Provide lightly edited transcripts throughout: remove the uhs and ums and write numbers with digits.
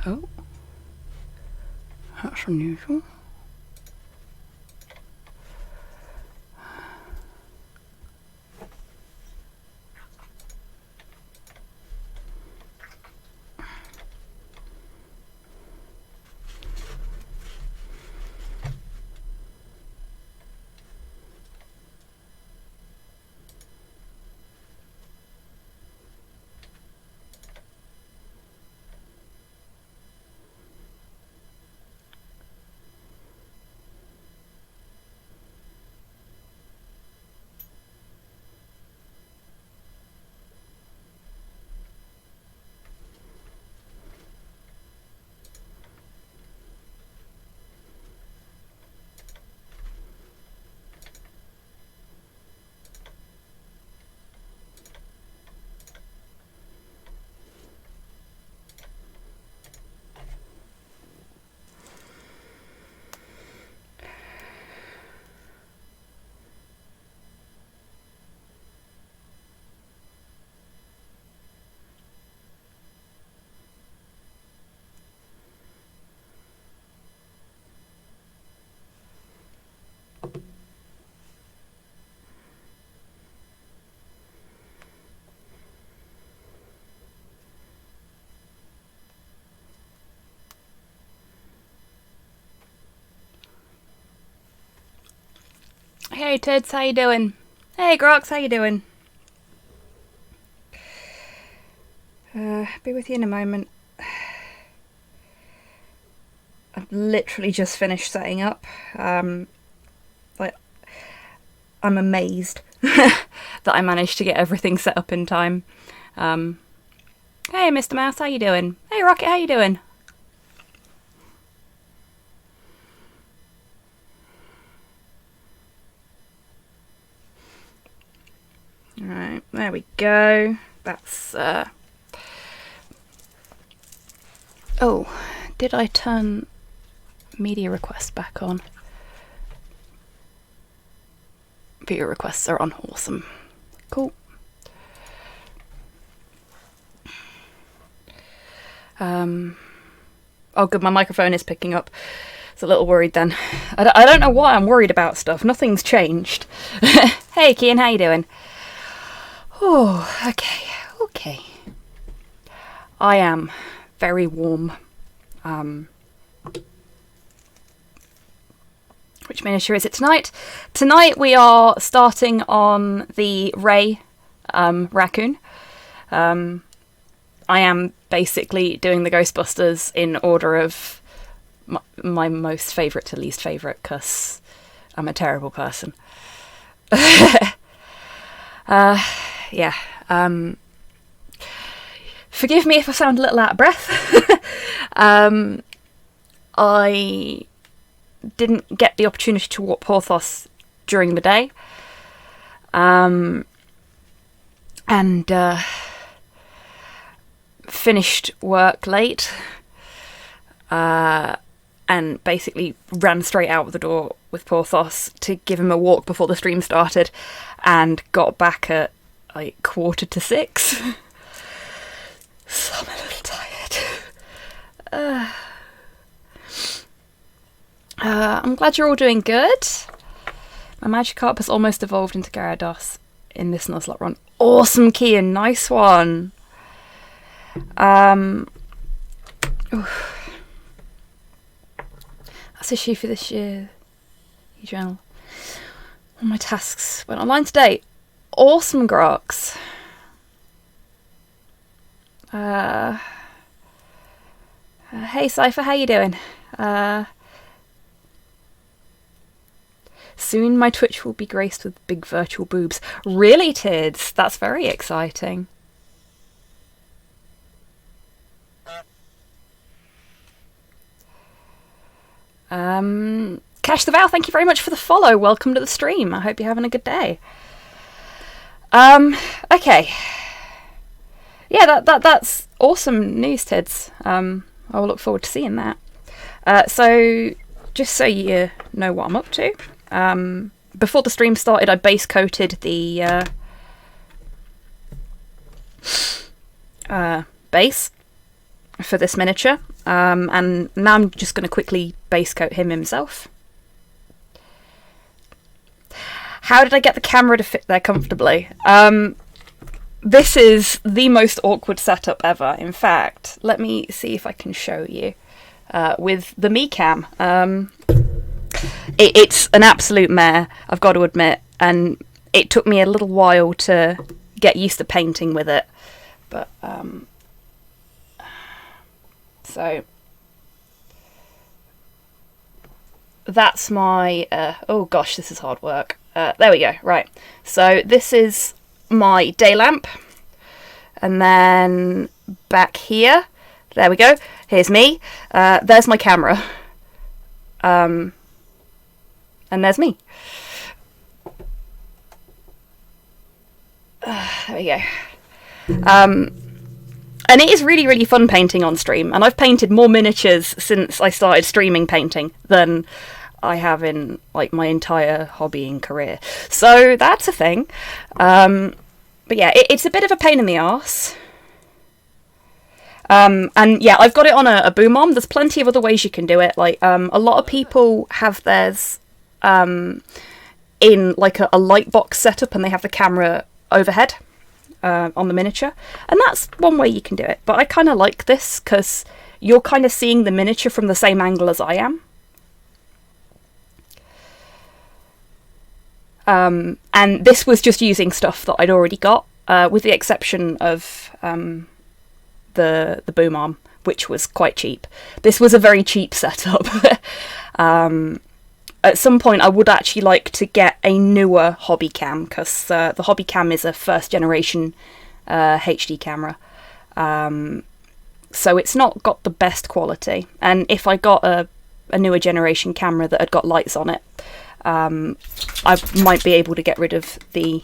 Oh, that's unusual. Hey Teds, how you doing? Hey Grox, how you doing? Be with you in a moment. I've literally just finished setting up. Like, I'm amazed that I managed to get everything set up in time. Hey Mr. Mouse, how you doing? Hey Rocket, how you doing? Alright, there we go. That's, Oh, did I turn media requests back on? Video requests are on, awesome. Cool. Oh good, my microphone is picking up. It's a little worried then. I don't know why I'm worried about stuff. Nothing's changed. Hey Kian, how you doing? Oh, okay. I am very warm. Which miniature is it tonight? Tonight we are starting on the Ray raccoon. I am basically doing the Ghostbusters in order of my most favourite to least favourite, because I'm a terrible person. Yeah. Forgive me if I sound a little out of breath. I didn't get the opportunity to walk Porthos during the day. And finished work late. And basically ran straight out the door with Porthos to give him a walk before the stream started, and got back at like 5:45. So I'm a little tired. I'm glad you're all doing good. My Magikarp has almost evolved into Gyarados in this Nuzlocke run. Awesome, Kian, nice one. That's issue for this year. Journal. All my tasks went online today. Awesome, Grox. Hey Cypher, how you doing? Soon my Twitch will be graced with big virtual boobs. Really, Tids? That's very exciting. Cash the Vow, thank you very much for the follow. Welcome to the stream. I hope you're having a good day. Okay. Yeah, that's awesome news, Tids. I will look forward to seeing that. So, just so you know what I'm up to, before the stream started, I base coated the base for this miniature. And now I'm just going to quickly base coat him himself. How did I get the camera to fit there comfortably? This is the most awkward setup ever. In fact, let me see if I can show you with the Me Cam. It's an absolute mare, I've got to admit, and it took me a little while to get used to painting with it. But so that's my oh gosh, this is hard work. There we go. Right, so this is my day lamp, and then back here, there we go, here's me, there's my camera, and there's me. There we go. And it is really, really fun painting on stream, and I've painted more miniatures since I started streaming painting than I have in like my entire hobbying career. So that's a thing. But yeah, it's a bit of a pain in the arse. And yeah, I've got it on a boom arm. There's plenty of other ways you can do it. Like a lot of people have theirs in like a light box setup, and they have the camera overhead on the miniature, and that's one way you can do it. But I kind of like this because you're kind of seeing the miniature from the same angle as I am. And this was just using stuff that I'd already got, with the exception of the boom arm, which was quite cheap. This was a very cheap setup. At some point I would actually like to get a newer hobby cam, because the hobby cam is a first generation HD camera. So it's not got the best quality, and if I got a newer generation camera that had got lights on it, I might be able to get rid of the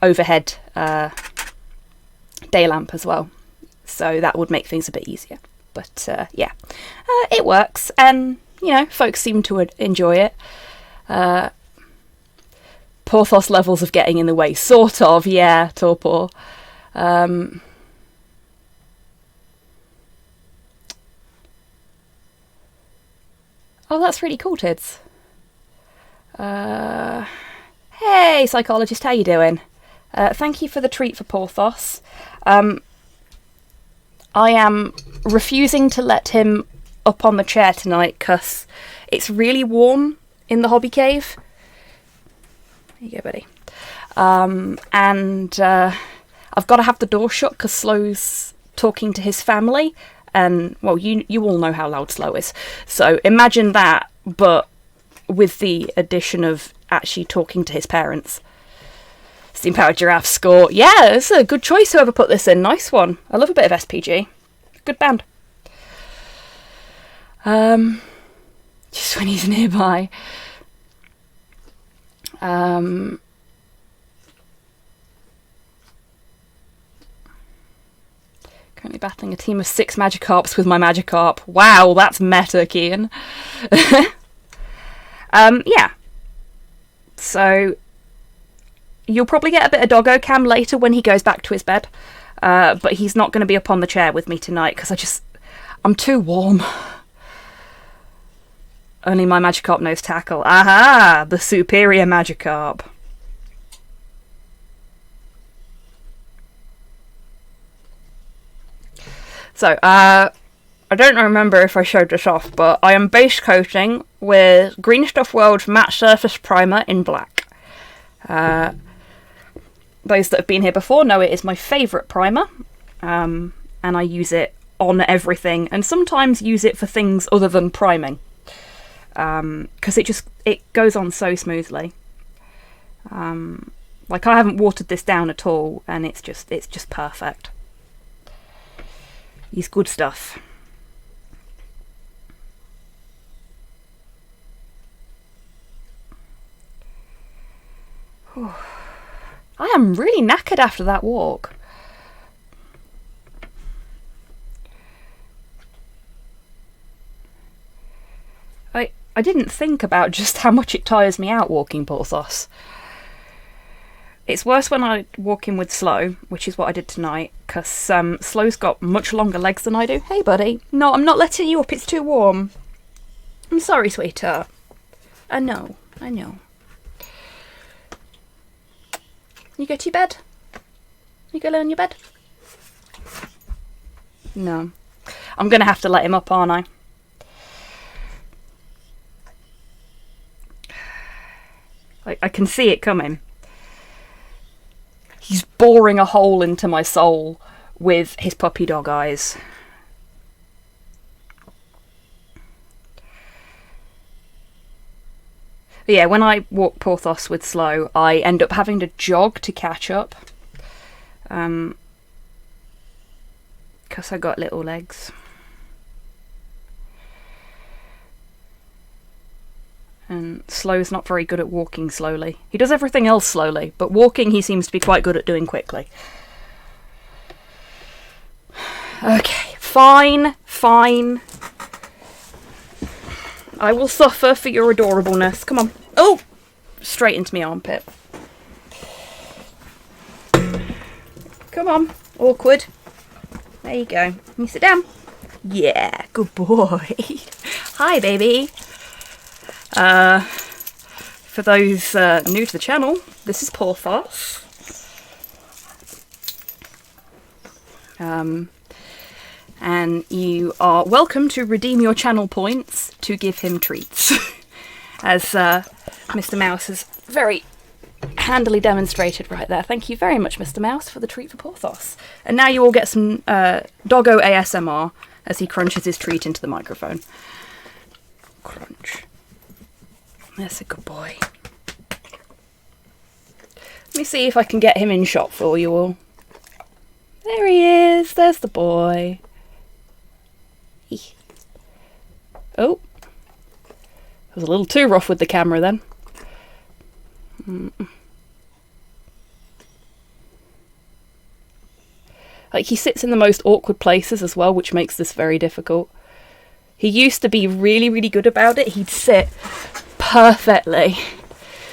overhead day lamp as well, so that would make things a bit easier. But yeah, it works, and you know, folks seem to enjoy it. Porthos levels of getting in the way, sort of, yeah, Torpor. Oh, that's really cool, Tids. Hey, psychologist, how you doing? Thank you for the treat for Porthos. I am refusing to let him up on the chair tonight because it's really warm in the hobby cave. There you go, buddy. And I've got to have the door shut because Slow's talking to his family. And, well, you all know how loud Slow is. So imagine that, but with the addition of actually talking to his parents. Steam Powered Giraffe score. Yeah, it's a good choice, whoever put this in. Nice one. I love a bit of SPG. Good band. Just when he's nearby. Currently battling a team of 6 Magikarps with my Magikarp. Wow, that's meta, Kian. Yeah. So, you'll probably get a bit of Doggo Cam later when he goes back to his bed. But he's not going to be up on the chair with me tonight because I'm too warm. Only my Magikarp knows tackle. Aha! The superior Magikarp. So, I don't remember if I showed this off, but I am base coating with Green Stuff World Matte Surface Primer in black. Those that have been here before know it is my favourite primer, and I use it on everything, and sometimes use it for things other than priming, because it goes on so smoothly. Like, I haven't watered this down at all, and it's just perfect. It's good stuff. Whew. I am really knackered after that walk. I didn't think about just how much it tires me out walking Porthos. It's worse when I walk in with Slow, which is what I did tonight, because Slow's got much longer legs than I do. Hey, buddy. No, I'm not letting you up. It's too warm. I'm sorry, sweetheart. I know. You go to your bed? You go lay on your bed? No. I'm going to have to let him up, aren't I? I can see it coming. He's boring a hole into my soul with his puppy dog eyes. But yeah, when I walk Porthos with Slow, I end up having to jog to catch up. Because I got little legs. And Slow's not very good at walking slowly. He does everything else slowly, but walking he seems to be quite good at doing quickly. Okay, fine. I will suffer for your adorableness. Come on. Oh! Straight into my armpit. Come on. Awkward. There you go. Can you sit down? Yeah, good boy. Hi, baby. For those new to the channel, this is Porthos. And you are welcome to redeem your channel points to give him treats. As Mr. Mouse has very handily demonstrated right there. Thank you very much, Mr. Mouse, for the treat for Porthos. And now you all get some doggo ASMR as he crunches his treat into the microphone. Crunch. That's a good boy. Let me see if I can get him in shot for you all. There he is. There's the boy. Oh. I was a little too rough with the camera then. Like, he sits in the most awkward places as well, which makes this very difficult. He used to be really, really good about it. He'd sit perfectly.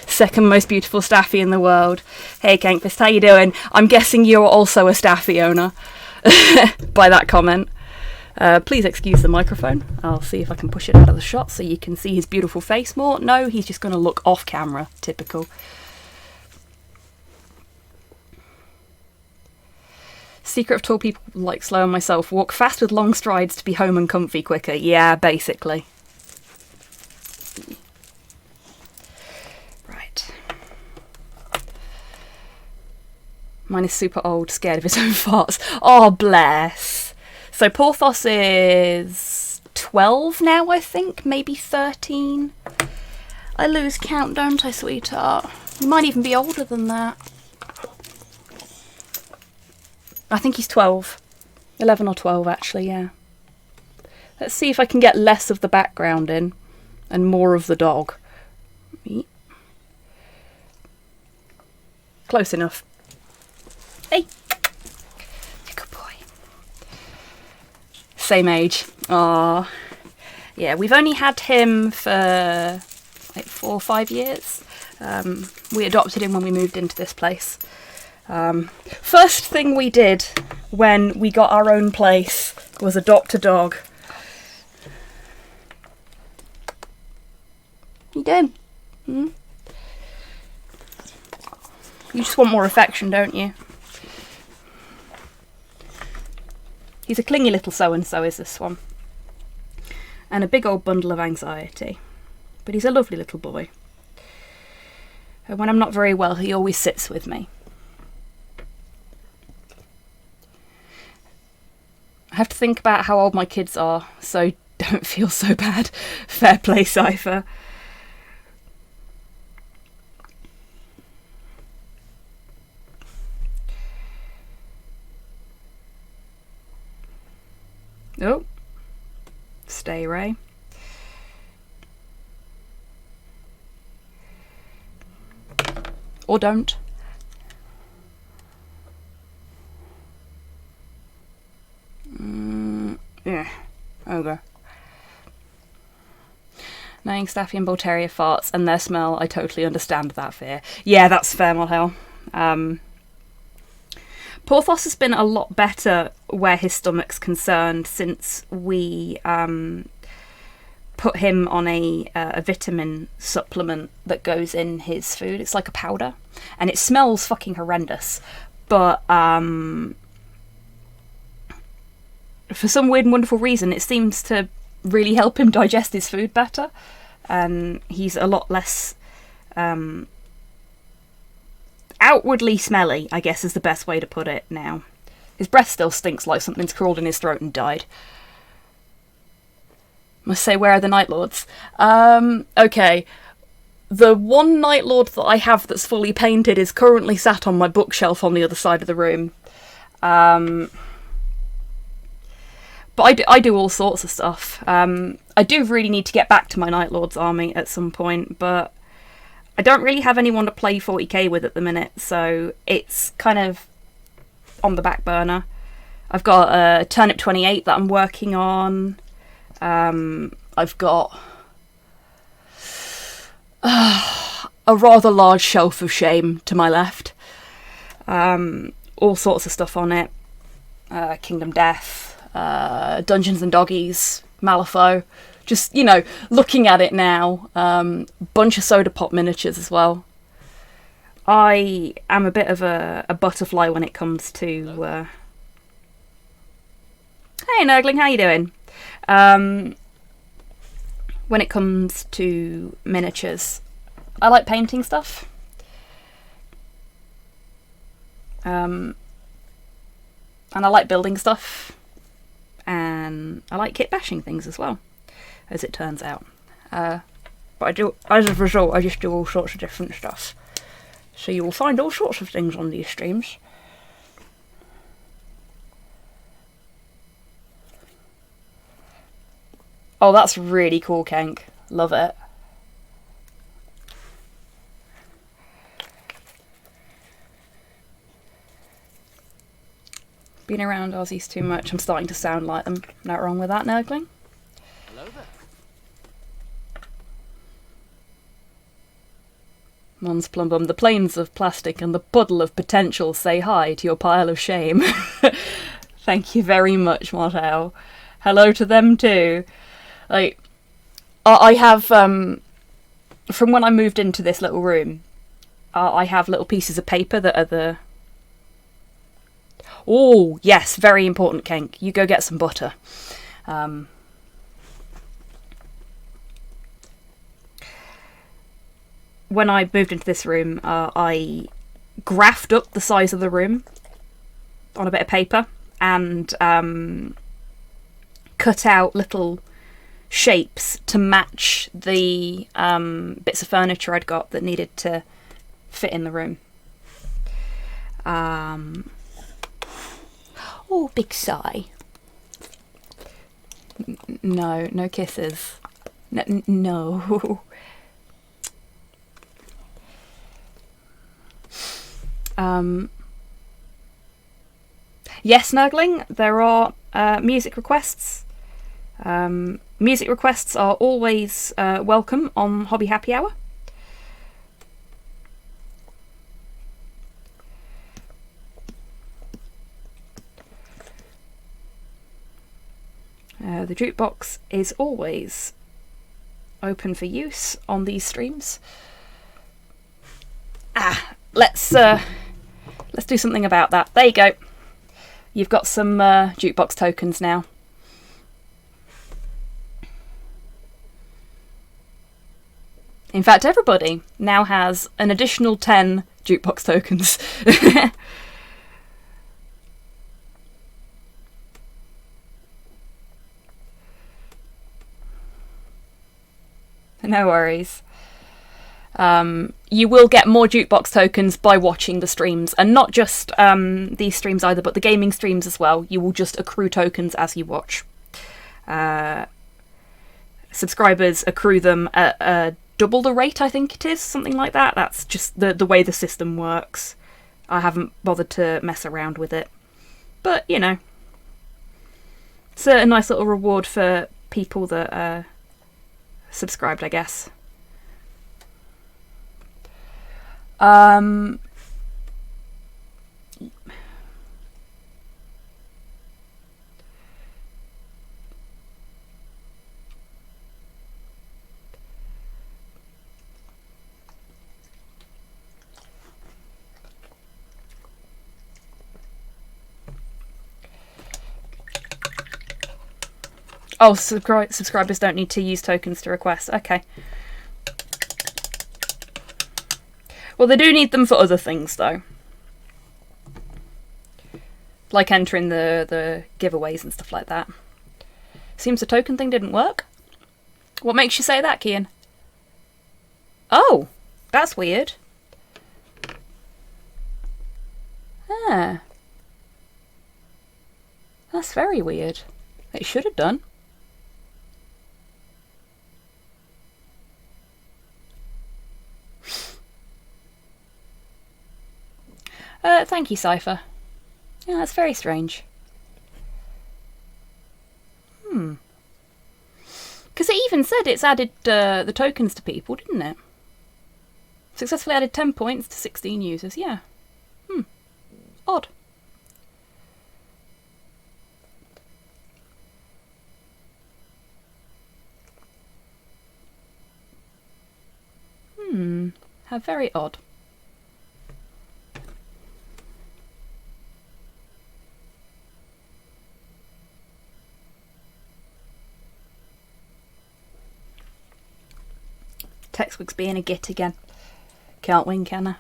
Second most beautiful staffy in the world. Hey, Cankfist, how you doing? I'm guessing you're also a staffy owner by that comment. Please excuse the microphone. I'll see if I can push it out of the shot so you can see his beautiful face more. No, he's just going to look off camera. Typical. Secret of tall people like Slow and myself. Walk fast with long strides to be home and comfy quicker. Yeah, basically. Right. Mine is super old, scared of his own farts. Oh, bless. So Porthos is 12 now, I think. Maybe 13. I lose count, don't I, sweetheart? You might even be older than that. I think he's 12. 11 or 12, actually, yeah. Let's see if I can get less of the background in and more of the dog. Close enough. Hey! Good boy. Same age. Aww. Yeah, we've only had him for like 4 or 5 years. We adopted him when we moved into this place. First thing we did when we got our own place was adopt a dog. You doing? You just want more affection, don't you? He's a clingy little so-and-so, is this one. And a big old bundle of anxiety. But he's a lovely little boy. And when I'm not very well, he always sits with me. I have to think about how old my kids are, so don't feel so bad. Fair play, Cypher. Oh. Stay, Ray. Or don't. Yeah. Okay. Knowing Staffy and Voltaria farts and their smell, I totally understand that fear. Yeah, that's fair, Mulhell. Porthos has been a lot better where his stomach's concerned since we put him on a vitamin supplement that goes in his food. It's like a powder, and it smells fucking horrendous. But for some weird and wonderful reason, it seems to really help him digest his food better, and he's a lot less outwardly smelly, I guess is the best way to put it now. His breath still stinks like something's crawled in his throat and died. Must say, where are the Night Lords? Okay. The one Night Lord that I have that's fully painted is currently sat on my bookshelf on the other side of the room. But I do all sorts of stuff. I do really need to get back to my Night Lords army at some point, but I don't really have anyone to play 40k with at the minute, so it's kind of on the back burner. I've got a Turnip 28 that I'm working on. I've got a rather large shelf of shame to my left. All sorts of stuff on it. Kingdom Death, Dungeons and Doggies, Malifaux. Just, you know, looking at it now, bunch of soda pop miniatures as well. I am a bit of a butterfly when it comes to... Hey Nurgling, how you doing? When it comes to miniatures, I like painting stuff. And I like building stuff. And I like kit bashing things as well, as it turns out. But as a result, I just do all sorts of different stuff. So you will find all sorts of things on these streams. Oh, that's really cool, Kenk. Love it. Been around Aussies too much. I'm starting to sound like them. Not wrong with that, Nurgling? Hello there. Mons Plumbum, the plains of plastic and the puddle of potential say hi to your pile of shame. Thank you very much, Motto. Hello to them too. Like, I have, from when I moved into this little room, I have little pieces of paper that are the... Oh, yes, very important, Kenk. You go get some butter. When I moved into this room, I graphed up the size of the room on a bit of paper and cut out little shapes to match the bits of furniture I'd got that needed to fit in the room. Oh, big sigh. No kisses. No. Yes, Nurgling, there are music requests. Music requests are always welcome on Hobby Happy Hour. The jukebox is always open for use on these streams. Let's do something about that. There you go. You've got some jukebox tokens now. In fact, everybody now has an additional 10 jukebox tokens. No worries. You will get more jukebox tokens by watching the streams, and not just these streams either, but the gaming streams as well. You will just accrue tokens as you watch. Subscribers accrue them at double the rate, I think it is, something like that. That's just the way the system works. I haven't bothered to mess around with it. But, you know, it's a nice little reward for people that are subscribed, I guess. Oh, subscribers don't need to use tokens to request. Okay. Well, they do need them for other things, though. Like entering the giveaways and stuff like that. Seems the token thing didn't work. What makes you say that, Kian? Oh, that's weird. Ah. That's very weird. It should have done. Thank you, Cypher. Yeah, that's very strange. Because it even said it's added the tokens to people, didn't it? Successfully added 10 points to 16 users, yeah. Odd. How very odd. Textbook's being a git again. Can't win, can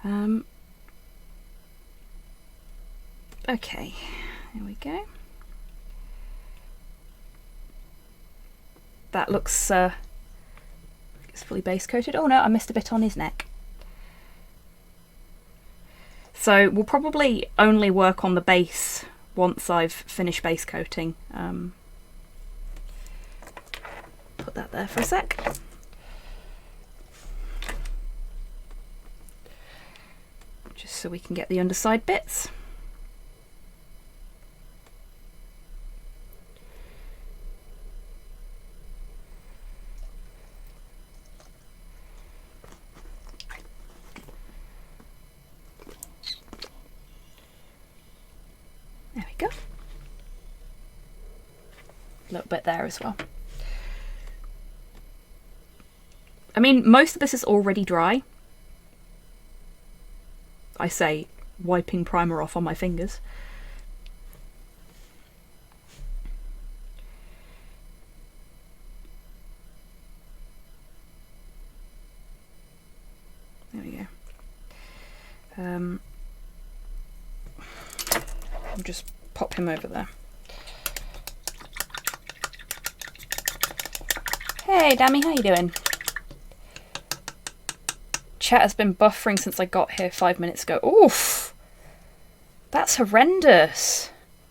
I? Okay, here we go. That looks it's fully base coated. Oh no, I missed a bit on his neck. So we'll probably only work on the base once I've finished base coating. Put that there for a sec. Just so we can get the underside bits. There we go. A little bit there as well. I mean, most of this is already dry. I say, wiping primer off on my fingers. There we go. I'll just pop him over there. Hey, Dammy, how you doing? Chat has been buffering since I got here 5 minutes ago. Oof! That's horrendous.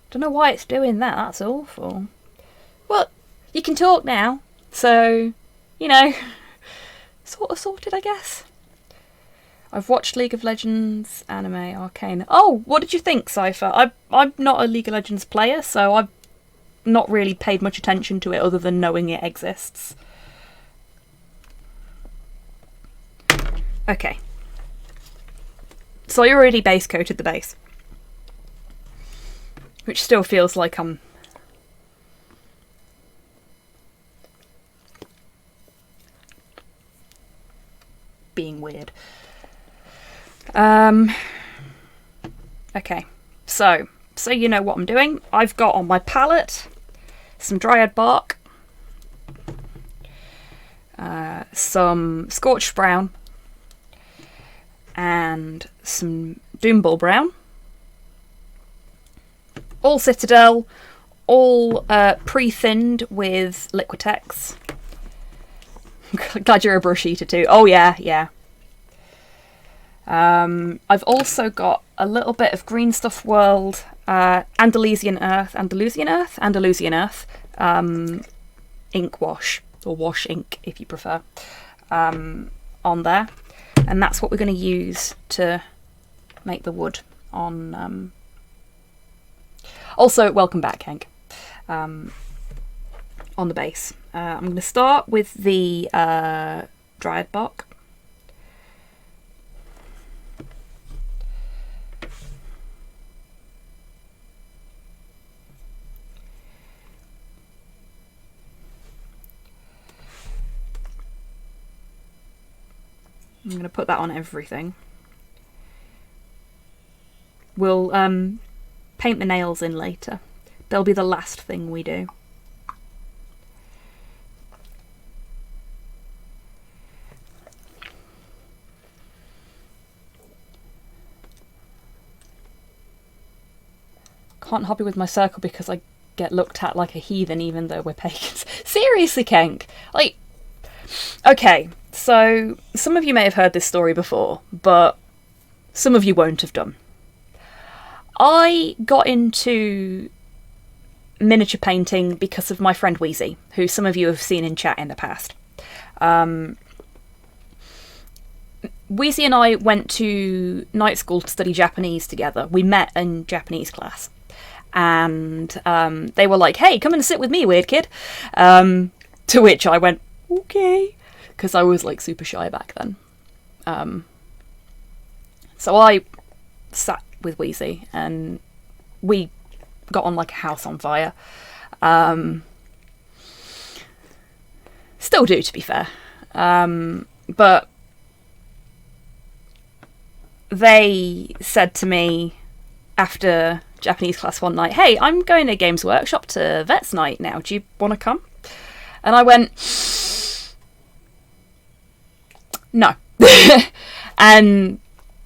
Don't know why it's doing that. That's awful. Well, you can talk now. So, you know, sort of sorted, I guess. I've watched League of Legends, anime, arcane. Oh, what did you think, Cypher? I'm not a League of Legends player, so I've not really paid much attention to it other than knowing it exists. Okay. So I already base coated the base. Which still feels like I'm being weird. Okay. So you know what I'm doing. I've got on my palette some dryad bark, some scorched brown, and some Doomball brown. All Citadel, all pre-thinned with Liquitex. Glad you're a brush eater too. Oh yeah, yeah. I've also got a little bit of Green Stuff World, Andalusian Earth, ink wash, or wash ink if you prefer, on there. And that's what we're going to use to make the wood on... Also, welcome back, Hank. On the base. I'm going to start with the dryad bark. I'm going to put that on everything. We'll paint the nails in later. They'll be the last thing we do. Can't hobby with my circle because I get looked at like a heathen even though we're pagans. Seriously, Kenk? Like, okay, so some of you may have heard this story before, but some of you won't have done. I got into miniature painting because of my friend Wheezy, who some of you have seen in chat in the past. Wheezy and I went to night school to study Japanese together. We met in Japanese class. And they were like, hey, come and sit with me, weird kid. To which I went, okay, because I was like super shy back then. So I sat with Wheezy and we got on like a house on fire. Still do, to be fair. But they said to me after Japanese class one night, hey, I'm going to Games Workshop to Vets Night now. Do you want to come? And I went, no. And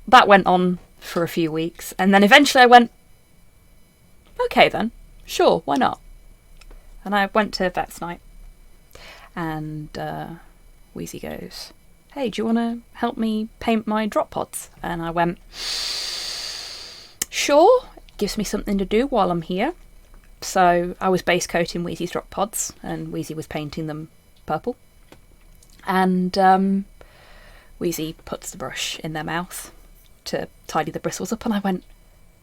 that went on for a few weeks. And then eventually I went, okay then, sure, why not? And I went to Vets Night. And Wheezy goes, hey, do you want to help me paint my drop pods? And I went, sure. Gives me something to do while I'm here. So I was base coating Wheezy's drop pods and Wheezy was painting them purple. And Wheezy puts the brush in their mouth to tidy the bristles up, and I went,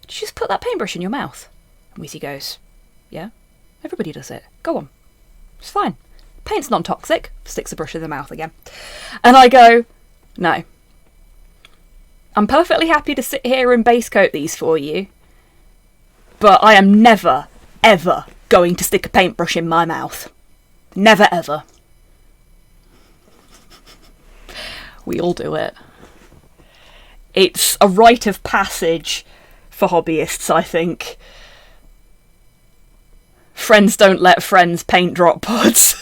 did you just put that paintbrush in your mouth? And Wheezy goes, yeah, everybody does it. Go on. It's fine. Paint's non-toxic. Sticks the brush in the mouth again. And I go, no. I'm perfectly happy to sit here and base coat these for you, but I am never, ever going to stick a paintbrush in my mouth. Never, ever. We all do it. It's a rite of passage for hobbyists, I think. Friends don't let friends paint drop pods.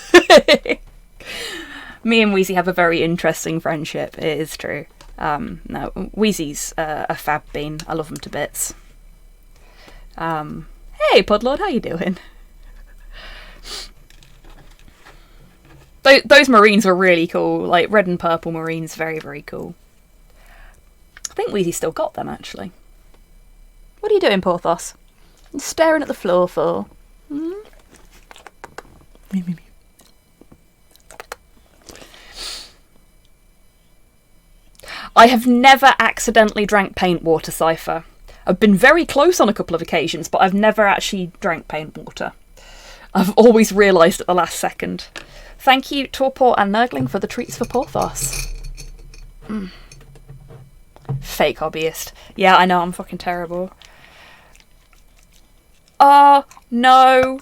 Me and Wheezy have a very interesting friendship, it is true. No, Wheezy's a fab bean. I love him to bits. Hey, Podlord, how you doing? Those Marines were really cool. Like, red and purple Marines, very, very cool. I think Wheezy still got them, actually. What are you doing, Porthos? I'm staring at the floor for... Hmm? I have never accidentally drank paint water, Cypher. I've been very close on a couple of occasions, but I've never actually drank paint water. I've always realised at the last second. Thank you, Torpor and Nurgling, for the treats for Porthos. Fake hobbyist. Yeah, I know, I'm fucking terrible. No.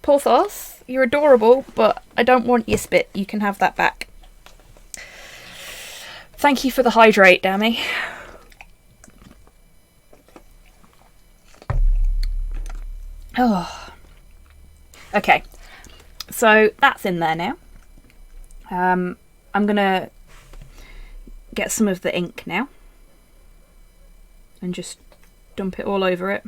Porthos, you're adorable, but I don't want your spit. You can have that back. Thank you for the hydrate, Dammy. Oh. Okay. So that's in there now. I'm gonna get some of the ink now and just dump it all over it.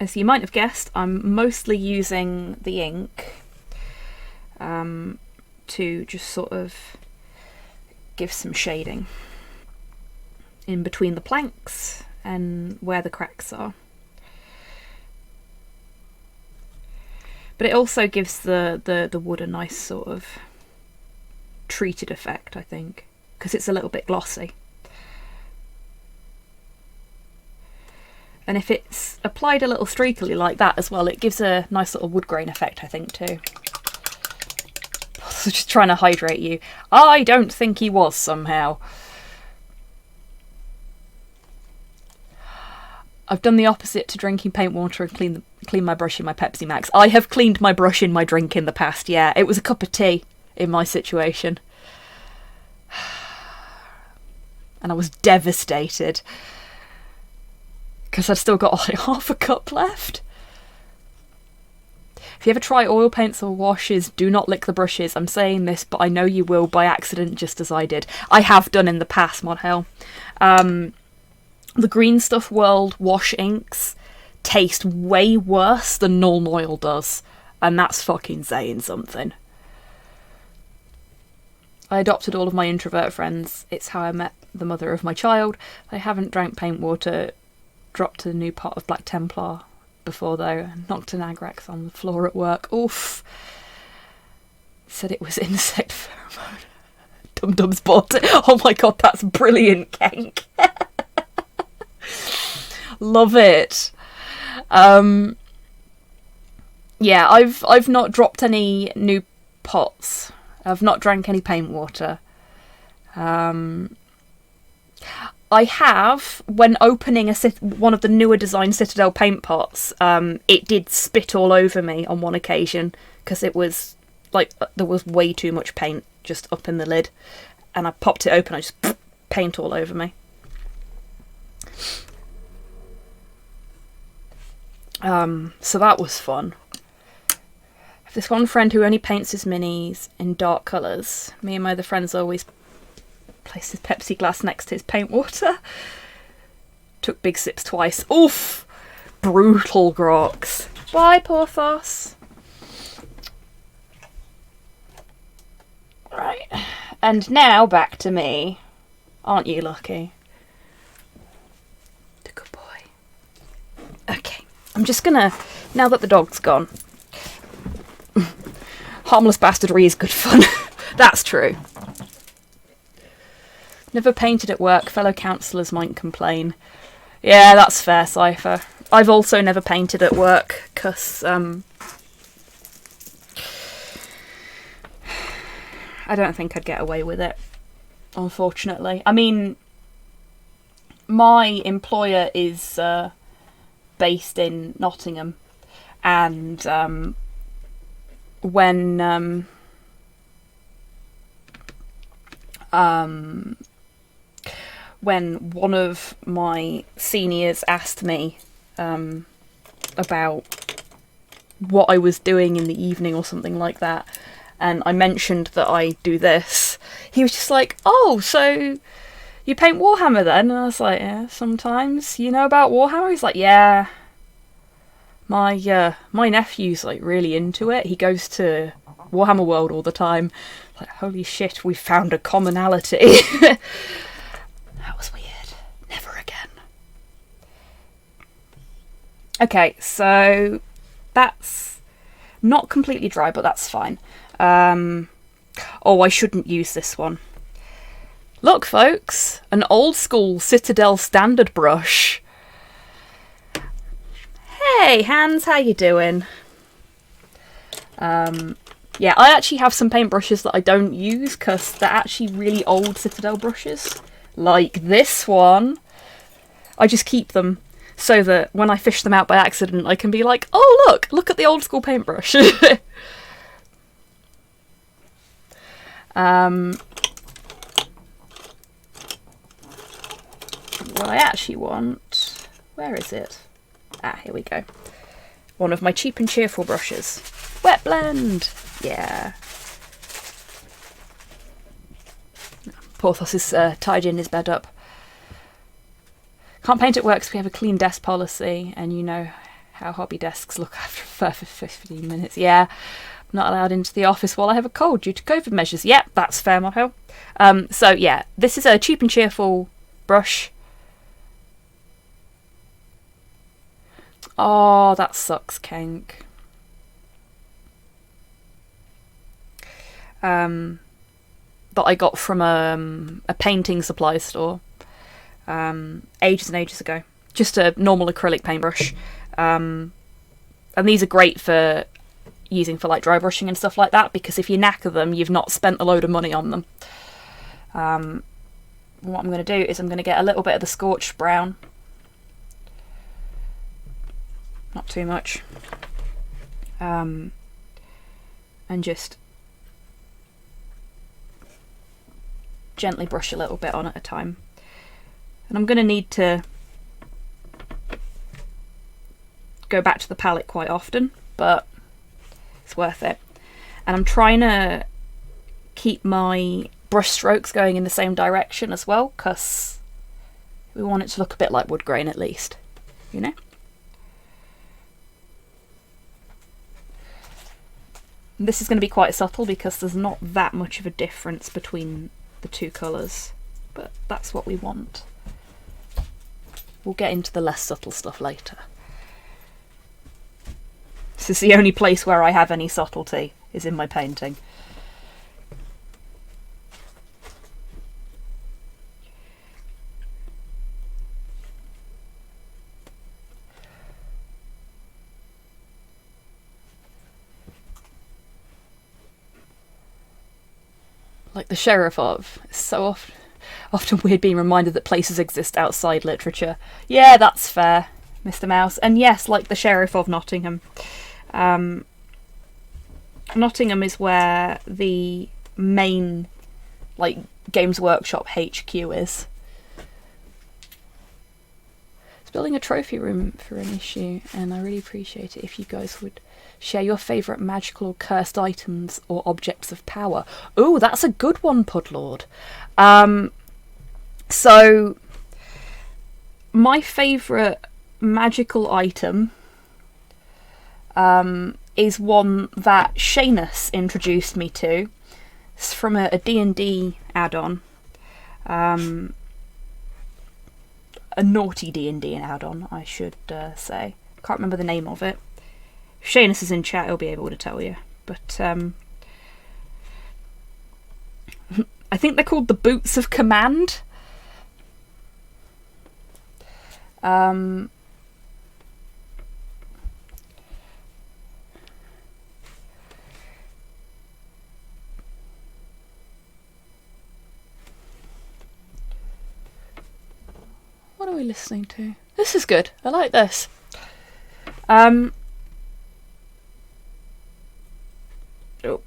As you might have guessed, I'm mostly using the ink to just sort of give some shading in between the planks and where the cracks are. But it also gives the wood a nice sort of treated effect, I think, because it's a little bit glossy. And if it's applied a little streakily like that as well, it gives a nice little wood grain effect, I think, too. So just trying to hydrate you. I don't think he was, somehow. I've done the opposite to drinking paint water and clean my brush in my Pepsi Max. I have cleaned my brush in my drink in the past, yeah. It was a cup of tea in my situation. And I was devastated. Because I'd still got like half a cup left. If you ever try oil paints or washes, do not lick the brushes. I'm saying this, but I know you will by accident, just as I did. I have done in the past, mod hell. The Green Stuff World wash inks taste way worse than Null Oil does. And that's fucking saying something. I adopted all of my introvert friends. It's how I met the mother of my child. I haven't drank paint water, dropped a new pot of Black Templar before though, and knocked an Agrax on the floor at work. Oof. Said it was insect pheromone. Dum Dums bought it. Oh my god, that's brilliant, Kenk. Love it. Yeah, I've not dropped any new pots. I've not drank any paint water. I have, when opening one of the newer design Citadel paint pots, it did spit all over me on one occasion because it was like there was way too much paint just up in the lid, and I popped it open. I just paint all over me. So that was fun. I have this one friend who only paints his minis in dark colours. Me and my other friends always place his Pepsi glass next to his paint water. Took big sips twice. Oof! Brutal groks. Bye, Porthos. Right. And now back to me. Aren't you lucky? The good boy. Okay. I'm just gonna, now that the dog's gone. Harmless bastardry is good fun. That's true. Never painted at work. Fellow counsellors might complain. Yeah, that's fair, Cypher. I've also never painted at work, because I don't think I'd get away with it, unfortunately. I mean, my employer is based in Nottingham, and when one of my seniors asked me about what I was doing in the evening or something like that, and I mentioned that I do this, he was just like, oh, so you paint Warhammer then? And I was like, yeah, sometimes. You know about Warhammer? He's like, yeah. My nephew's like really into it. He goes to Warhammer World all the time. Like, holy shit, we found a commonality. That was weird. Never again. Okay, so that's not completely dry, but that's fine. Oh, I shouldn't use this one. Look, folks, an old school Citadel standard brush. Hey, Hans, how you doing? Yeah, I actually have some paintbrushes that I don't use because they're actually really old Citadel brushes. Like this one. I just keep them so that when I fish them out by accident, I can be like, oh, look at the old school paintbrush. What I actually want... Where is it? Ah, here we go. One of my cheap and cheerful brushes. Wet blend! Yeah. Porthos is tidying his bed up. Can't paint at work because we have a clean desk policy, and you know how hobby desks look after for 15 minutes. Yeah. I'm not allowed into the office while I have a cold due to COVID measures. Yep, that's fair, Mophill. So yeah, this is a cheap and cheerful brush. Oh, that sucks, Kenk. That I got from a painting supply store ages and ages ago. Just a normal acrylic paintbrush. And these are great for using for like dry brushing and stuff like that, because if you knacker them, you've not spent a load of money on them. What I'm going to do is I'm going to get a little bit of the scorched brown. not too much. And just gently brush a little bit on at a time. And I'm going to need to go back to the palette quite often, but it's worth it. And I'm trying to keep my brush strokes going in the same direction as well, because we want it to look a bit like wood grain at least, you know? And this is going to be quite subtle because there's not that much of a difference between the two colours, but that's what we want. We'll get into the less subtle stuff later. This is the only place where I have any subtlety, is in my painting. Like the sheriff of. It's so often weird being reminded that places exist outside literature. Yeah, that's fair, Mr. Mouse. And yes, like the sheriff of Nottingham. Nottingham is where the main, like, Games Workshop HQ is. It's building a trophy room for an issue, and I really appreciate it if you guys would share your favourite magical or cursed items or objects of power. Ooh, that's a good one, Pudlord. So, my favourite magical item is one that Seamus introduced me to. It's from a D&D add-on. A naughty D&D add-on, I should say. Can't remember the name of it. If Seamus is in chat, he'll be able to tell you. But I think they're called the Boots of Command. What are we listening to? This is good. I like this. Oh,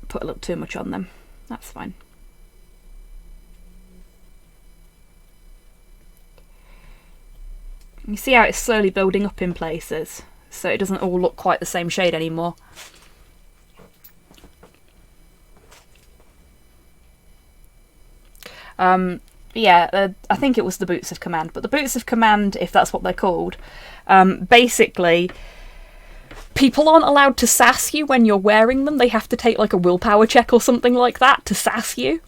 put a little too much on them. That's fine. You see how it's slowly building up in places, so it doesn't all look quite the same shade anymore. Yeah, I think it was the Boots of Command, but the Boots of Command, if that's what they're called, basically, people aren't allowed to sass you when you're wearing them. They have to take like a willpower check or something like that to sass you.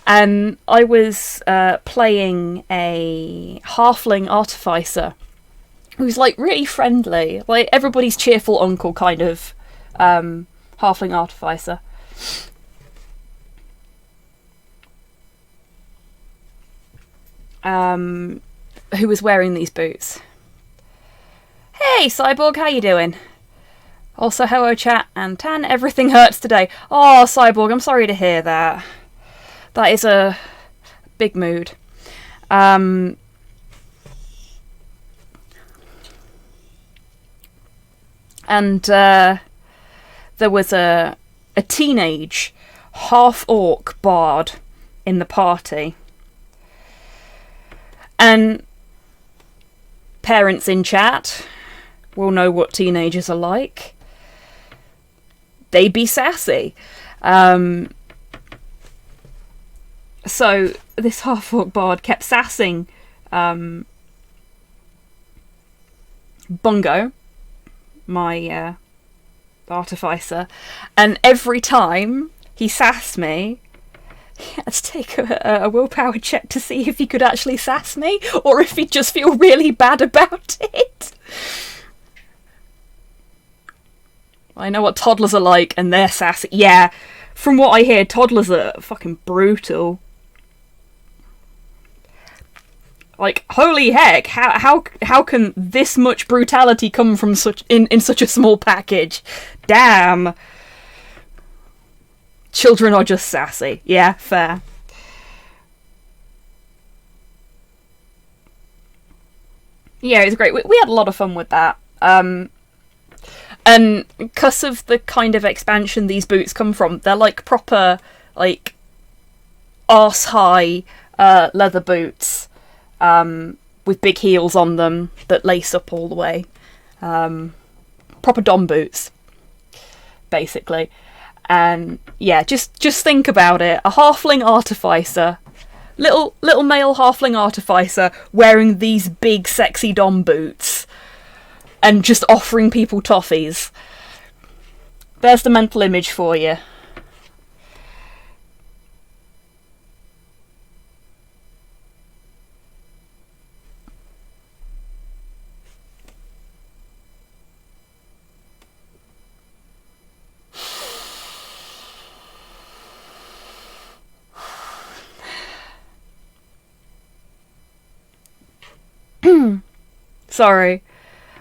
And I was playing a halfling artificer who's like really friendly, like everybody's cheerful uncle kind of halfling artificer. Who was wearing these boots. Hey, Cyborg, how you doing? Also, hello, chat, and Tan, everything hurts today. Oh, Cyborg, I'm sorry to hear that. That is a big mood. And there was a teenage half-orc bard in the party. And parents in chat will know what teenagers are like. They be sassy. So this half-orc bard kept sassing Bungo, my artificer, and every time he sassed me, he had to take a willpower check to see if he could actually sass me, or if he'd just feel really bad about it. I know what toddlers are like, and they're sassy. Yeah, from what I hear, toddlers are fucking brutal. Like, holy heck, how can this much brutality come from such in such a small package? Damn. Children are just sassy. Yeah, fair. Yeah, it was great. We had a lot of fun with that. And because of the kind of expansion these boots come from, they're like proper, like, arse-high leather boots with big heels on them that lace up all the way. Proper Dom boots, basically. And yeah, just think about it. A halfling artificer, little male halfling artificer wearing these big sexy Dom boots and just offering people toffees. There's the mental image for you. Sorry.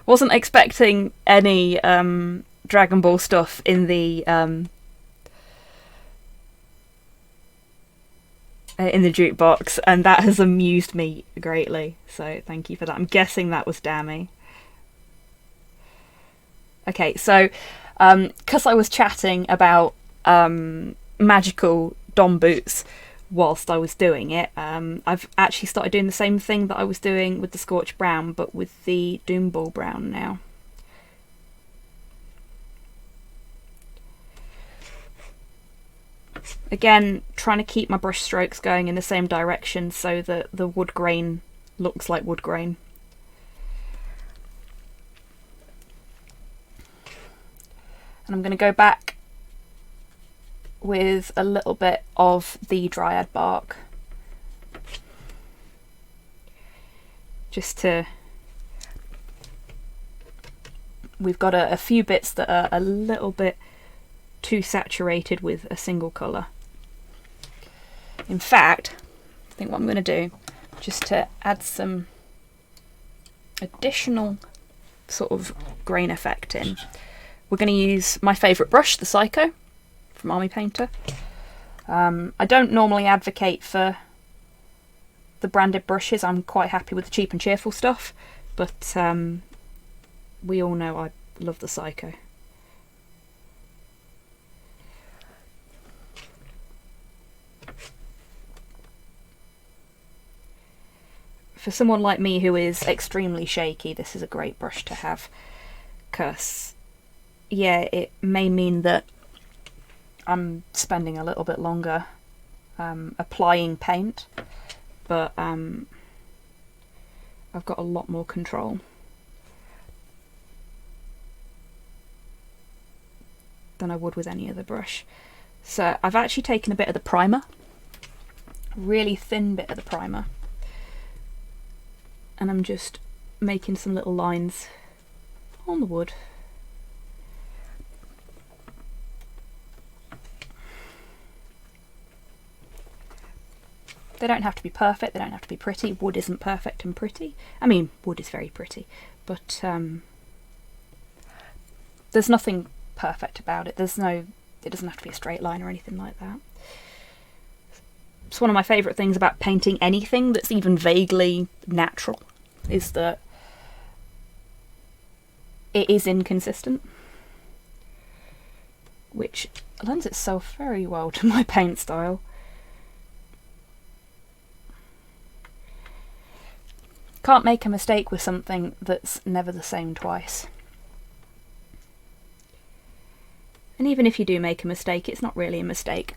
Wasn't expecting any Dragon Ball stuff in the jukebox, and that has amused me greatly. So thank you for that. I'm guessing that was Dammy. Okay, so because I was chatting about magical Dom boots whilst I was doing it, I've actually started doing the same thing that I was doing with the Scorch Brown, but with the Doom Ball Brown now. Again, trying to keep my brush strokes going in the same direction so that the wood grain looks like wood grain. And I'm going to go back with a little bit of the Dryad bark. Just to... We've got a few bits that are a little bit too saturated with a single colour. In fact, I think what I'm going to do, just to add some additional sort of grain effect in, we're going to use my favourite brush, the Psycho, from Army Painter. I don't normally advocate for the branded brushes. I'm quite happy with the cheap and cheerful stuff, but we all know I love the Psycho. For someone like me who is extremely shaky, this is a great brush to have, because yeah, it may mean that I'm spending a little bit longer applying paint, but I've got a lot more control than I would with any other brush. So I've actually taken a bit of the primer, really thin bit of the primer, and I'm just making some little lines on the wood. They don't have to be perfect, they don't have to be pretty. Wood isn't perfect and pretty. I mean, wood is very pretty, but there's nothing perfect about it. It doesn't have to be a straight line or anything like that. It's one of my favourite things about painting anything that's even vaguely natural, is that it is inconsistent, which lends itself very well to my paint style. Can't make a mistake with something that's never the same twice. And even if you do make a mistake, it's not really a mistake.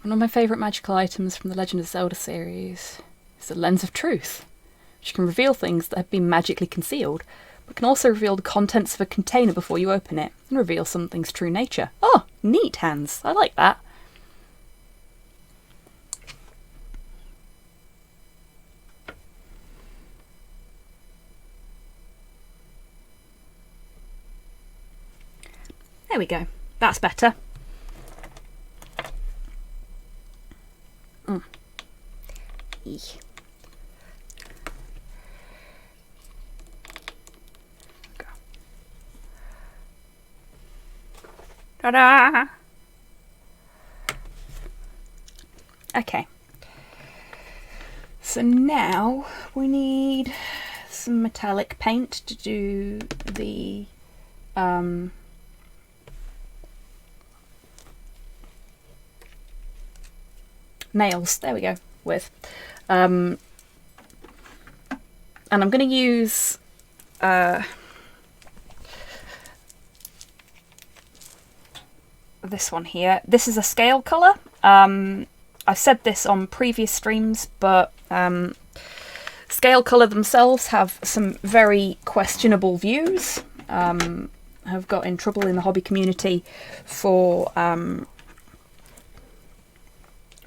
One of my favourite magical items from the Legend of Zelda series is the Lens of Truth, which can reveal things that have been magically concealed, but can also reveal the contents of a container before you open it, and reveal something's true nature. Oh, neat, Hans. I like that. There we go. That's better. Ta-da! Okay. So now we need some metallic paint to do the nails. There we go. With and I'm going to use this one here. This is a scale colour. I've said this on previous streams, but scale colour themselves have some very questionable views. Have got in trouble in the hobby community for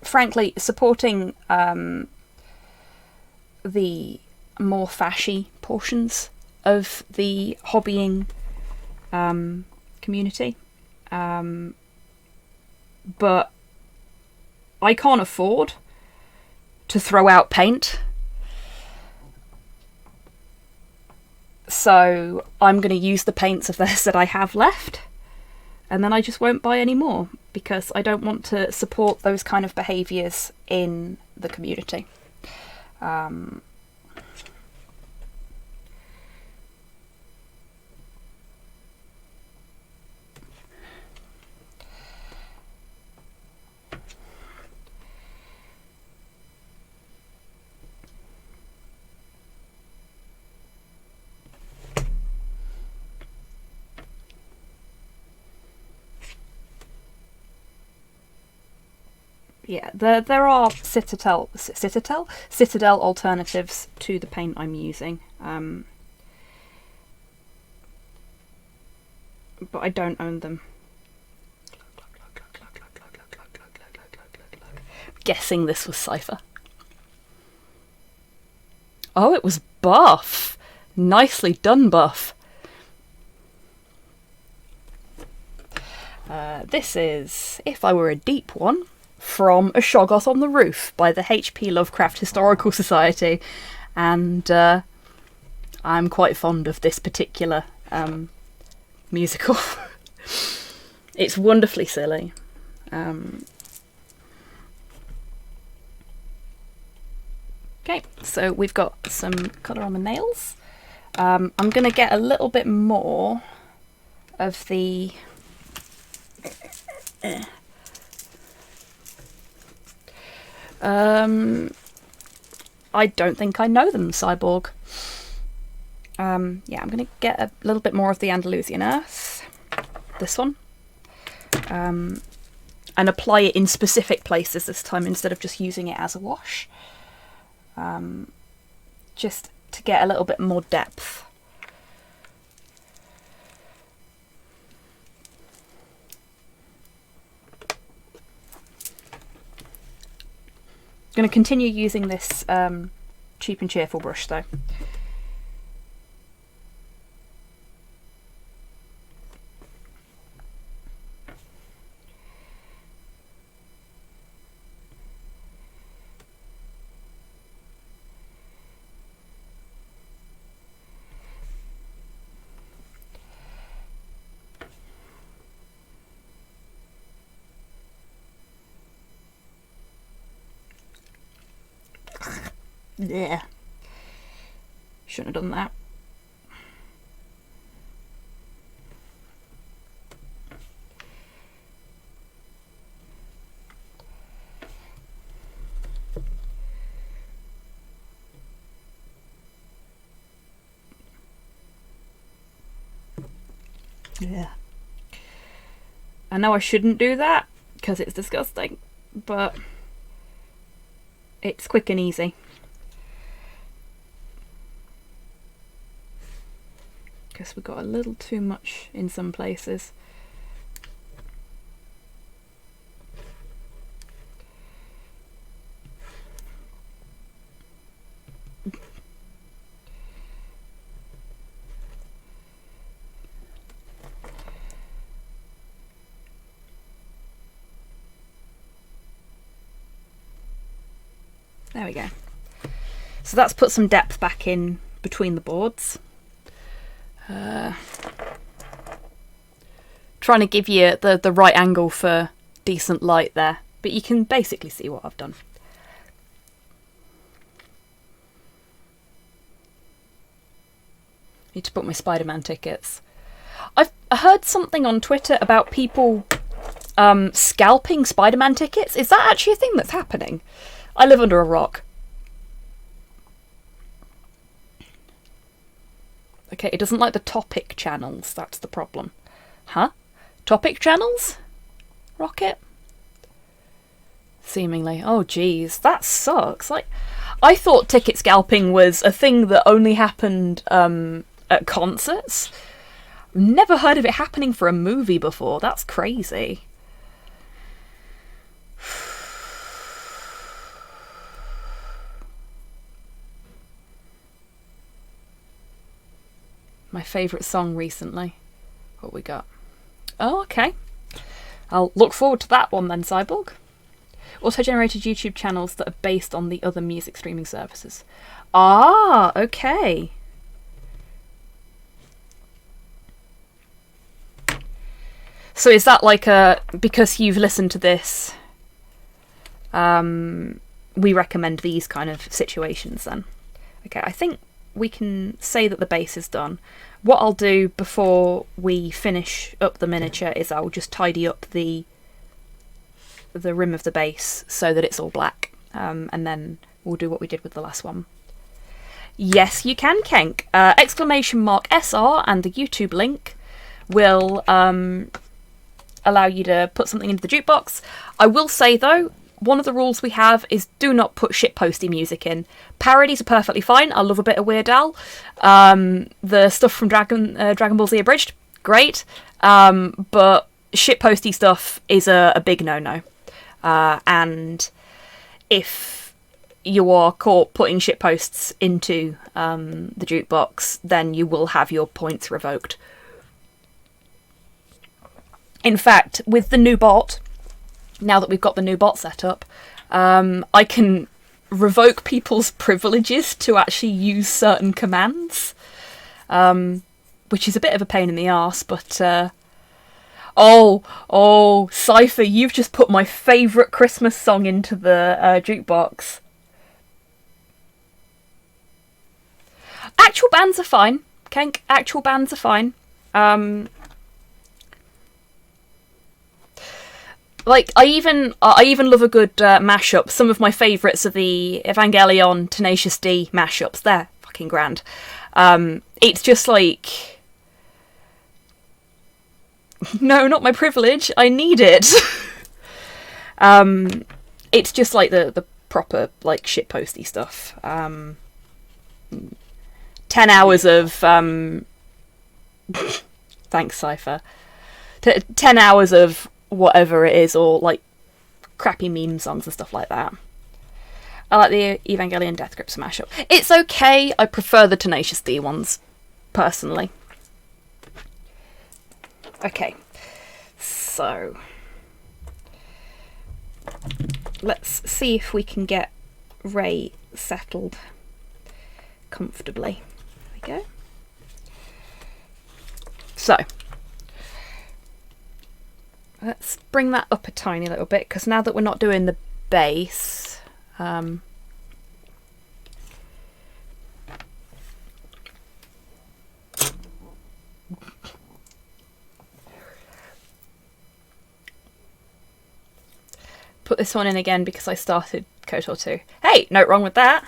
frankly supporting the more fashy portions of the hobbying community. But I can't afford to throw out paint, so I'm going to use the paints of those that I have left, and then I just won't buy any more because I don't want to support those kind of behaviours in the community. Yeah, there are Citadel alternatives to the paint I'm using, but I don't own them. Guessing this was Cypher. Oh, it was Buff. Nicely done, Buff. This is If I Were a Deep One, from A Shoggoth on the Roof by the H.P. Lovecraft Historical Society, and I'm quite fond of this particular musical. It's wonderfully silly. Okay, so we've got some colour on the nails. I'm going to get a little bit more of the I don't think I know them, Cyborg. Yeah, I'm going to get a little bit more of the Andalusian Earth, this one, and apply it in specific places this time instead of just using it as a wash, just to get a little bit more depth. I'm going to continue using this cheap and cheerful brush though. Yeah. Shouldn't have done that. Yeah. I know I shouldn't do that because it's disgusting, but it's quick and easy. Guess we got a little too much in some places. There we go. So that's put some depth back in trying to give you the right angle for decent light there. But you can basically see what I've done. Need to book my Spider-Man tickets. I've heard something on Twitter about people scalping Spider-Man tickets. Is that actually a thing that's happening? I live under a rock. Okay, it doesn't like the topic channels. That's the problem. Huh? Topic channels? Rocket? Seemingly. Oh, geez. That sucks. Like, I thought ticket scalping was a thing that only happened at concerts. Never heard of it happening for a movie before. That's crazy. My favourite song recently. What we got? Oh, okay. I'll look forward to that one then, Cyborg. Auto-generated YouTube channels that are based on the other music streaming services. Ah, okay. So is that like because you've listened to this, we recommend these kind of situations then? Okay, I think we can say that the base is done. What I'll do before we finish up the miniature is I'll just tidy up the rim of the base so that it's all black, and then we'll do what we did with the last one. Yes, you can, Kenk. !SR and the YouTube link will allow you to put something into the jukebox. I will say though, one of the rules we have is do not put shitposty music in. Parodies are perfectly fine. I love a bit of Weird Al. The stuff from Dragon Ball Z Abridged, great. But shitposty stuff is a big no-no. And if you are caught putting shitposts into the jukebox, then you will have your points revoked. In fact, with the new bot, now that we've got the new bot set up, I can revoke people's privileges to actually use certain commands, which is a bit of a pain in the arse, but oh, Cypher, you've just put my favourite Christmas song into the jukebox. Actual bands are fine, Kenk, actual bands are fine. Like, I even love a good mashup. Some of my favourites are the Evangelion Tenacious D mashups. They're fucking grand. It's just like... No, not my privilege. I need it. It's just like the proper, like, shitposty stuff. 10 hours of... Thanks, Cypher. 10 hours of... whatever it is, or like crappy meme songs and stuff like that. I like the Evangelion Death Grips mashup. It's okay, I prefer the Tenacious D ones, personally. Okay, so let's see if we can get Ray settled comfortably. There we go. So let's bring that up a tiny little bit, because now that we're not doing the base, put this one in again because I started KOTOR 2. Hey, no wrong with that.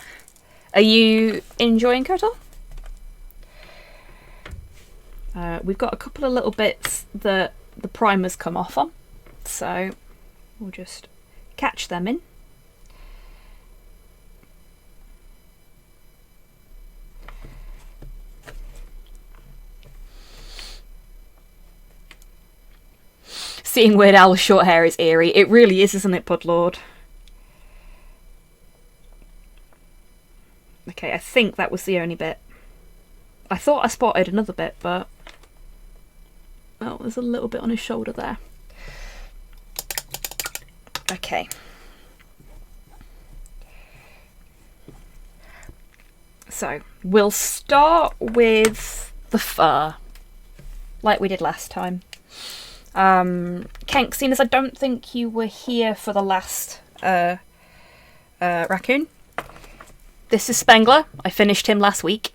Are you enjoying KOTOR? We've got a couple of little bits that the primer's come off on, so we'll just catch them in. Seeing Weird Al with short hair is eerie. It really is, isn't it, Pudlord? Okay, I think that was the only bit. I thought I spotted another bit, but... well, there's a little bit on his shoulder there. Okay. So, we'll start with the fur, like we did last time. Kenk, seeing as I don't think you were here for the last raccoon, this is Spengler. I finished him last week.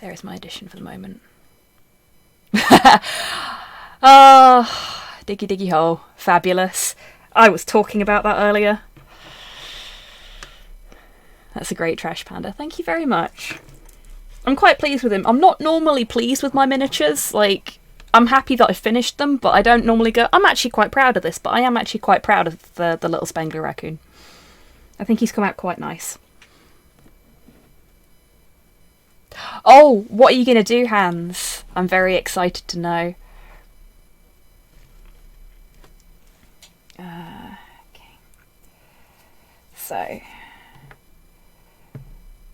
There is my addition for the moment. Oh, diggy diggy hole. Fabulous. I was talking about that earlier. That's a great trash panda. Thank you very much. I'm quite pleased with him. I'm not normally pleased with my miniatures. Like, I'm happy that I finished them, but I don't normally go, I'm actually quite proud of this, but I am actually quite proud of the little Spengler raccoon. I think he's come out quite nice. Oh, what are you going to do, Hans? I'm very excited to know. Okay. So,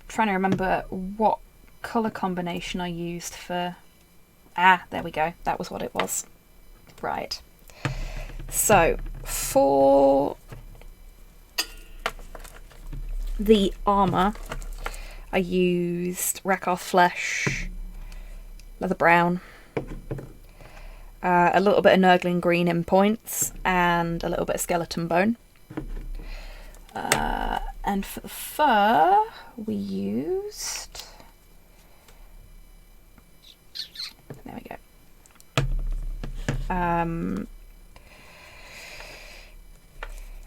trying to remember what colour combination I used for... Ah, there we go. That was what it was. Right. So, for the armour, I used Rakarth Flesh, Leather Brown, a little bit of Nurgling Green in points, and a little bit of Skeleton Bone. And for the fur, we used... There we go.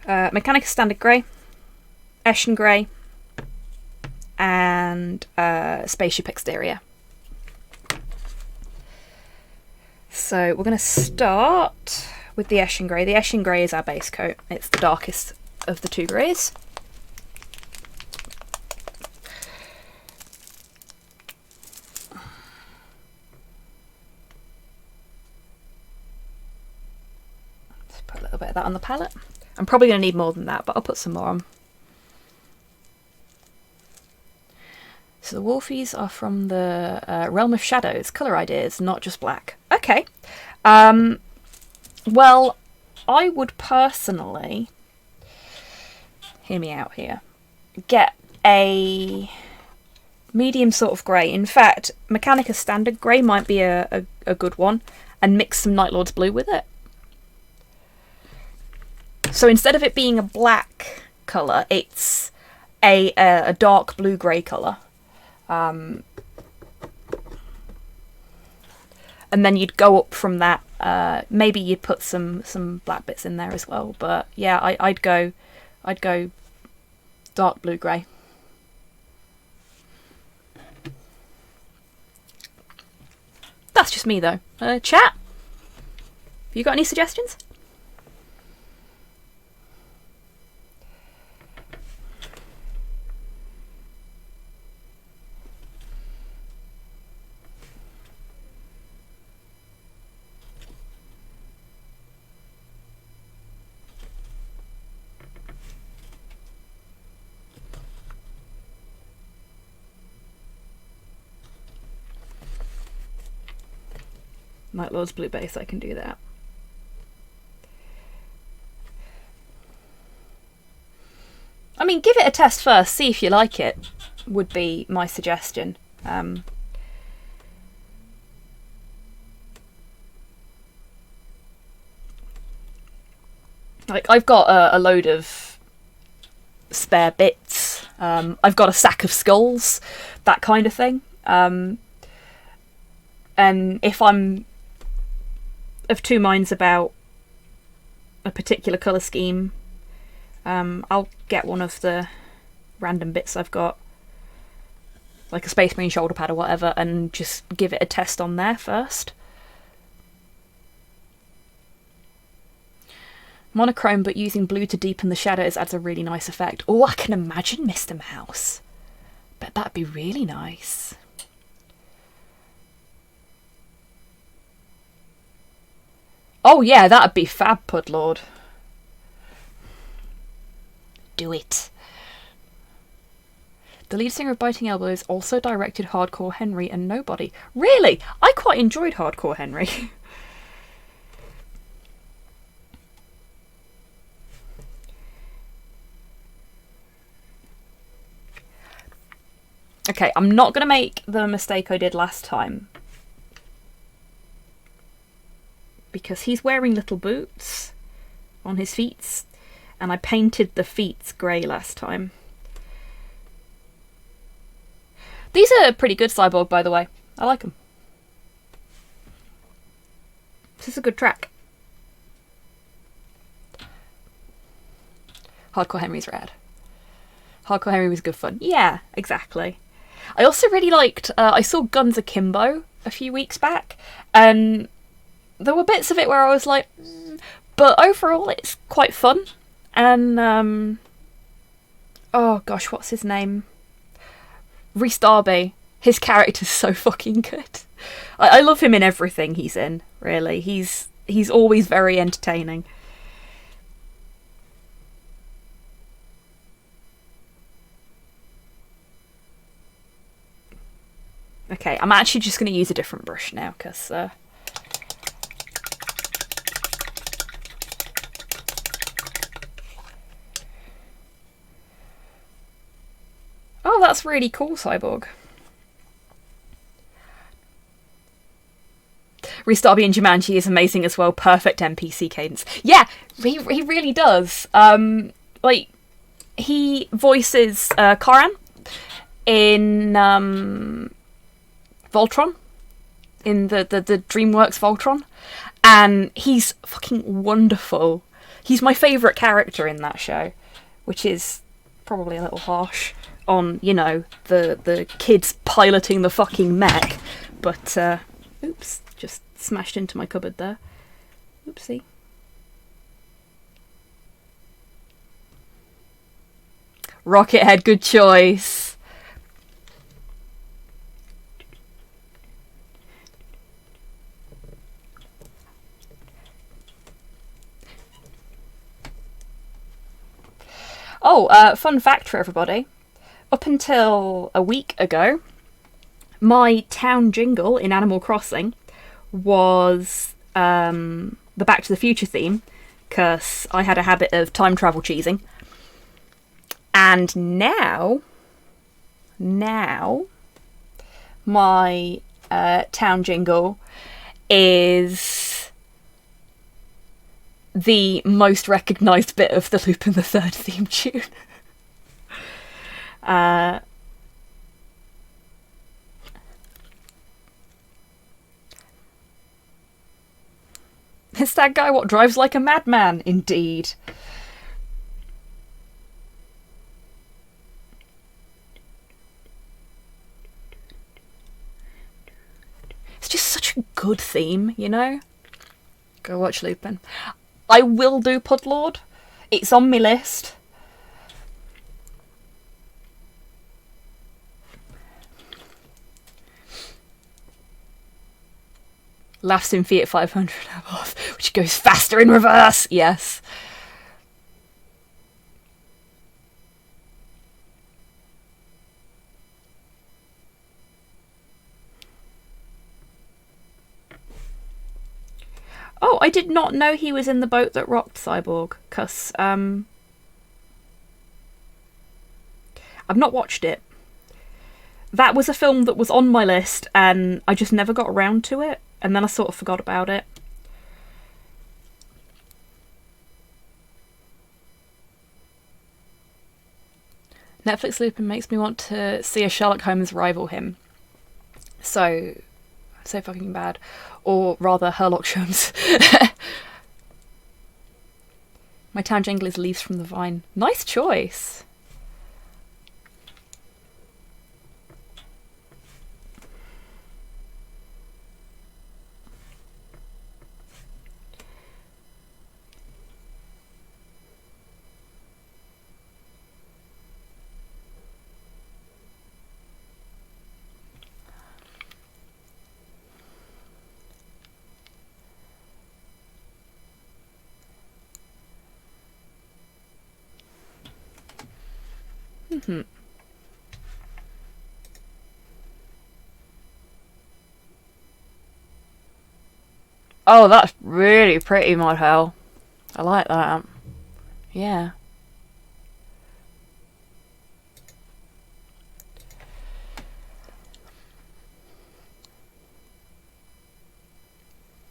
Mechanica Standard Grey, Eshin Grey, and Spaceship Exterior. So we're going to start with the Eshin Grey. The Eshin Grey is our base coat. It's the darkest of the two greys. Just put a little bit of that on the palette. I'm probably going to need more than that, but I'll put some more on. So the Wolfies are from the Realm of Shadows. Colour ideas, not just black. Okay. Well, I would personally... Hear me out here. Get a medium sort of grey. In fact, Mechanica Standard Grey might be a good one. And mix some Night Lord's Blue with it. So instead of it being a black colour, it's a dark blue-grey colour. And then you'd go up from that. Maybe you'd put some black bits in there as well. But yeah, I'd go dark blue grey. That's just me though. Chat, have you got any suggestions? Night Lord's Blue base, I can do that. I mean, give it a test first, see if you like it, would be my suggestion. Like, I've got a load of spare bits. I've got a sack of skulls, that kind of thing. And if I'm of two minds about a particular colour scheme, I'll get one of the random bits I've got, like a Space Marine shoulder pad or whatever, and just give it a test on there first. Monochrome, but using blue to deepen the shadows adds a really nice effect. Oh, I can imagine Mr. Mouse. Bet that'd be really nice. Oh yeah, that'd be fab, Pudlord. Do it. The lead singer of Biting Elbows also directed Hardcore Henry and Nobody. Really? I quite enjoyed Hardcore Henry. Okay, I'm not going to make the mistake I did last time. Because he's wearing little boots on his feet. And I painted the feet grey last time. These are pretty good, Cyborg, by the way. I like them. This is a good track. Hardcore Henry's rad. Hardcore Henry was good fun. Yeah, exactly. I also really liked... I saw Guns Akimbo a few weeks back, and there were bits of it where I was like... But overall, it's quite fun. And, oh gosh, what's his name? Rhys Darby. His character's so fucking good. I love him in everything he's in, really. He's always very entertaining. Okay, I'm actually just going to use a different brush now, because... Oh, that's really cool, Cyborg. Rhys Darby in Jumanji is amazing as well. Perfect NPC cadence. Yeah, he really does. Like, he voices Karan in Voltron, in the DreamWorks Voltron, and he's fucking wonderful. He's my favourite character in that show, which is probably a little harsh on, you know, the kids piloting the fucking mech, but oops, just smashed into my cupboard there. Oopsie. Rockethead, good choice. Oh, fun fact for everybody. Up until a week ago, my town jingle in Animal Crossing was the Back to the Future theme, because I had a habit of time travel cheesing. And now my town jingle is the most recognised bit of the Lupin the Third theme tune. It's that guy what drives like a madman, indeed. It's just such a good theme, you know? Go watch Lupin. I will do Pudlord. It's on my list. Laughs in Fiat 500 above, which goes faster in reverse. Yes. Oh, I did not know he was in The Boat That Rocked, Cyborg, because I've not watched it. That was a film that was on my list and I just never got around to it, and then I sort of forgot about it. Netflix Lupin makes me want to see a Sherlock Holmes rival him. So fucking bad. Or rather, Herlock Sholmes. My town jingle is Leaves from the Vine. Nice choice. Mm-hmm. Oh, that's really pretty, Mod Hell. I like that. Yeah.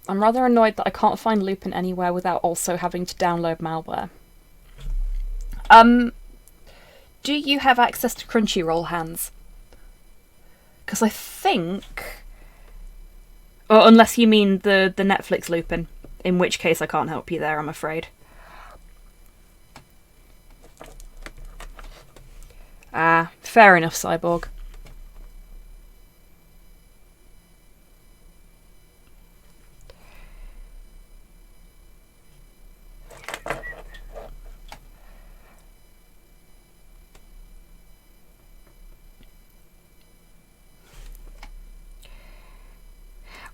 I'm rather annoyed that I can't find Lupin anywhere without also having to download malware. Do you have access to Crunchyroll, Hans? Because I think... Or unless you mean the Netflix Lupin, in which case I can't help you there, I'm afraid. Ah, fair enough, Cyborg.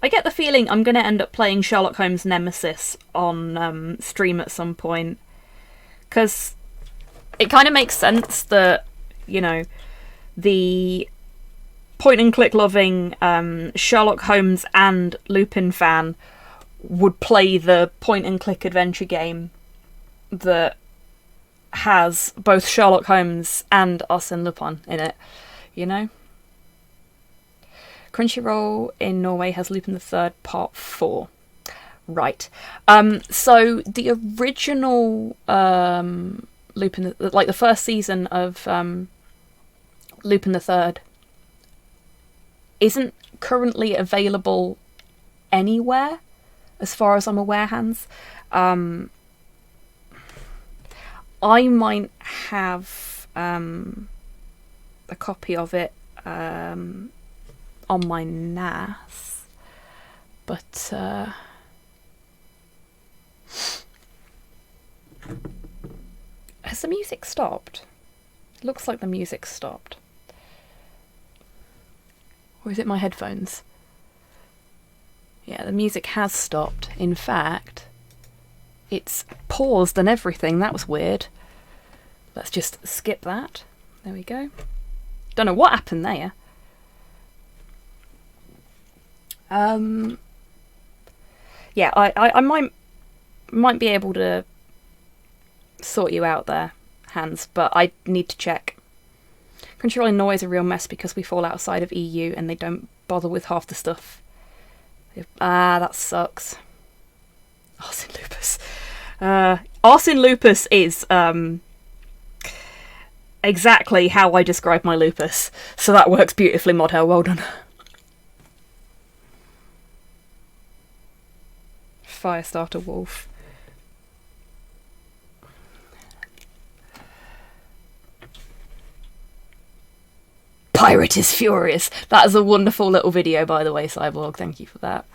I get the feeling I'm going to end up playing Sherlock Holmes Nemesis on stream at some point. Because it kind of makes sense that, you know, the point-and-click loving Sherlock Holmes and Lupin fan would play the point-and-click adventure game that has both Sherlock Holmes and Arsène Lupin in it, you know? Crunchyroll in Norway has Lupin the Third Part 4. Right. So the original Lupin, like the first season of Lupin the Third, isn't currently available anywhere, as far as I'm aware, Hans. I might have a copy of it on my NAS, but has the music stopped? It looks like the music stopped. Or is it my headphones? Yeah, the music has stopped. In fact, it's paused and everything. That was weird. Let's just skip that. There we go. Don't know what happened there. Yeah, I might be able to sort you out there, Hans, but I need to check. Crunchyroll in Norway is a real mess because we fall outside of EU and they don't bother with half the stuff. That sucks. Arsène Lupus. Arsène Lupus is exactly how I describe my lupus, so that works beautifully, Modhell. Well done. Firestarter Wolf. Pirate is furious. That is a wonderful little video, by the way, Cyborg. Thank you for that.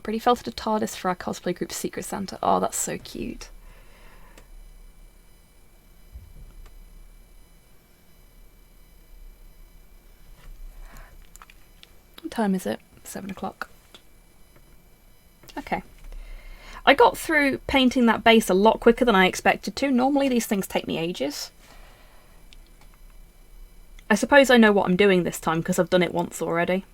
Pretty felted a TARDIS for our cosplay group's Secret Santa. Oh, that's so cute. What time is it? 7 o'clock. Okay. I got through painting that base a lot quicker than I expected to. Normally these things take me ages. I suppose I know what I'm doing this time because I've done it once already.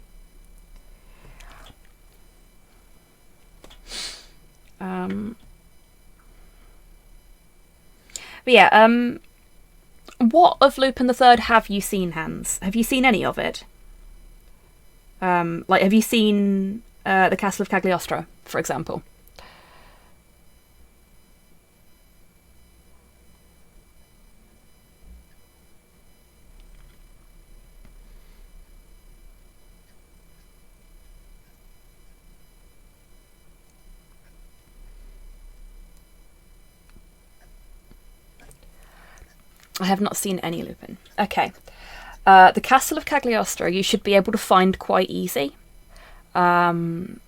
But yeah, what of Lupin the Third have you seen, Hans? Have you seen any of it? Like, have you seen the Castle of Cagliostro, for example? I have not seen any Lupin. Okay. The Castle of Cagliostro you should be able to find quite easy. Because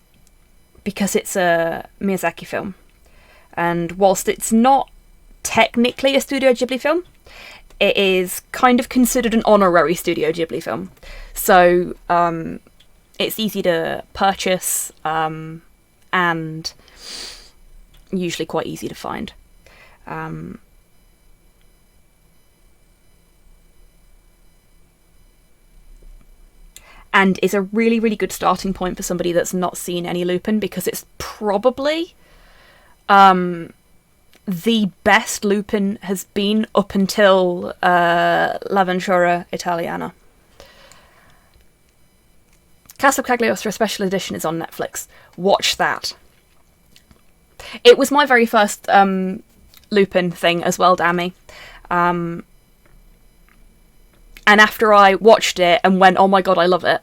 it's a Miyazaki film. And whilst it's not technically a Studio Ghibli film, it is kind of considered an honorary Studio Ghibli film. So it's easy to purchase and usually quite easy to find. And is a really, really good starting point for somebody that's not seen any Lupin, because it's probably the best Lupin has been up until L'Avventura Italiana. Castle of Cagliostro Special Edition is on Netflix. Watch that. It was my very first Lupin thing as well, Dammy. And after I watched it and went, oh my god, I love it,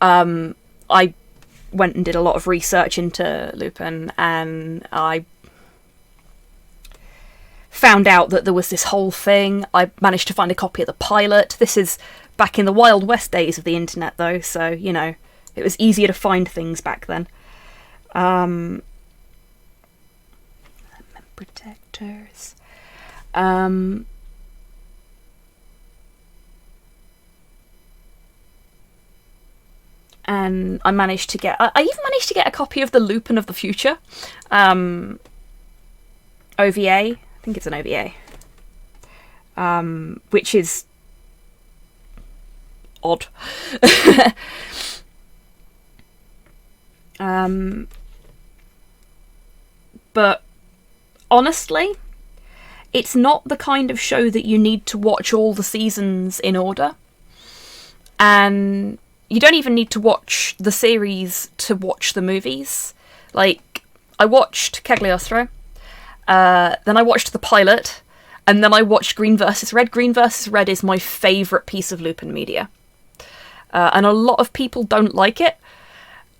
I went and did a lot of research into Lupin, and I found out that there was this whole thing. I managed to find a copy of the pilot. This is back in the Wild West days of the internet, though, so, you know, it was easier to find things back then. Protectors. And I managed to get... I even managed to get a copy of the Lupin of the Future OVA. I think it's an OVA. Which is odd. But honestly, it's not the kind of show that you need to watch all the seasons in order. And you don't even need to watch the series to watch the movies. Like, I watched Cagliostro, then I watched the pilot, and then I watched Green vs. Red. Green vs. Red is my favourite piece of Lupin media. And a lot of people don't like it,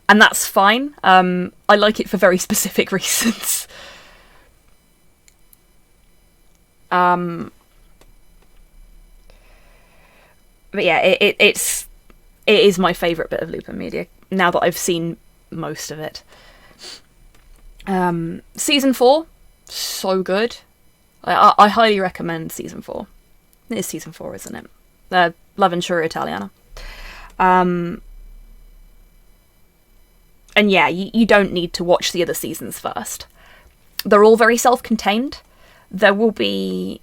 and that's fine. I like it for very specific reasons. But yeah, it is my favourite bit of Lupin media, now that I've seen most of it. Season 4, so good. I highly recommend Season 4. It is Season 4, isn't it? L'Avventura Italiana. And yeah, you don't need to watch the other seasons first. They're all very self-contained. There will be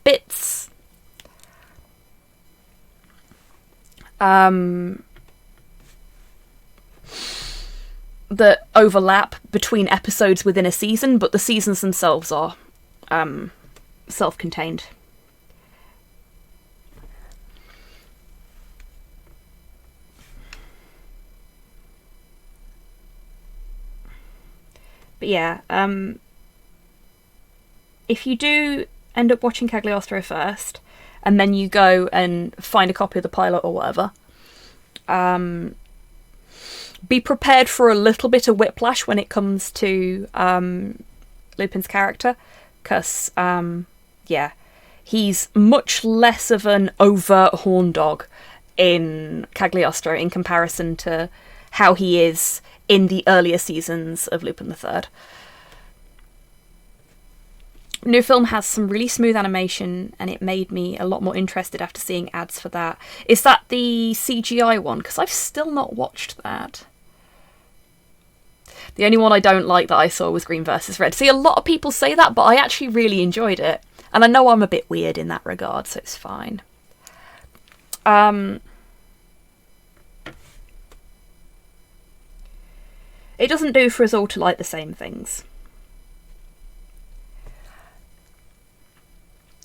bits that overlap between episodes within a season, but the seasons themselves are self-contained. But yeah, if you do end up watching Cagliostro first, and then you go and find a copy of the pilot or whatever, be prepared for a little bit of whiplash when it comes to Lupin's character, because, yeah, he's much less of an overt horn dog in Cagliostro in comparison to how he is in the earlier seasons of Lupin the Third. New film has some really smooth animation, and it made me a lot more interested after seeing ads for that. Is that the CGI one? Because I've still not watched that. The only one I don't like that I saw was Green vs. Red. See, a lot of people say that, but I actually really enjoyed it. And I know I'm a bit weird in that regard, so it's fine. It doesn't do for us all to like the same things.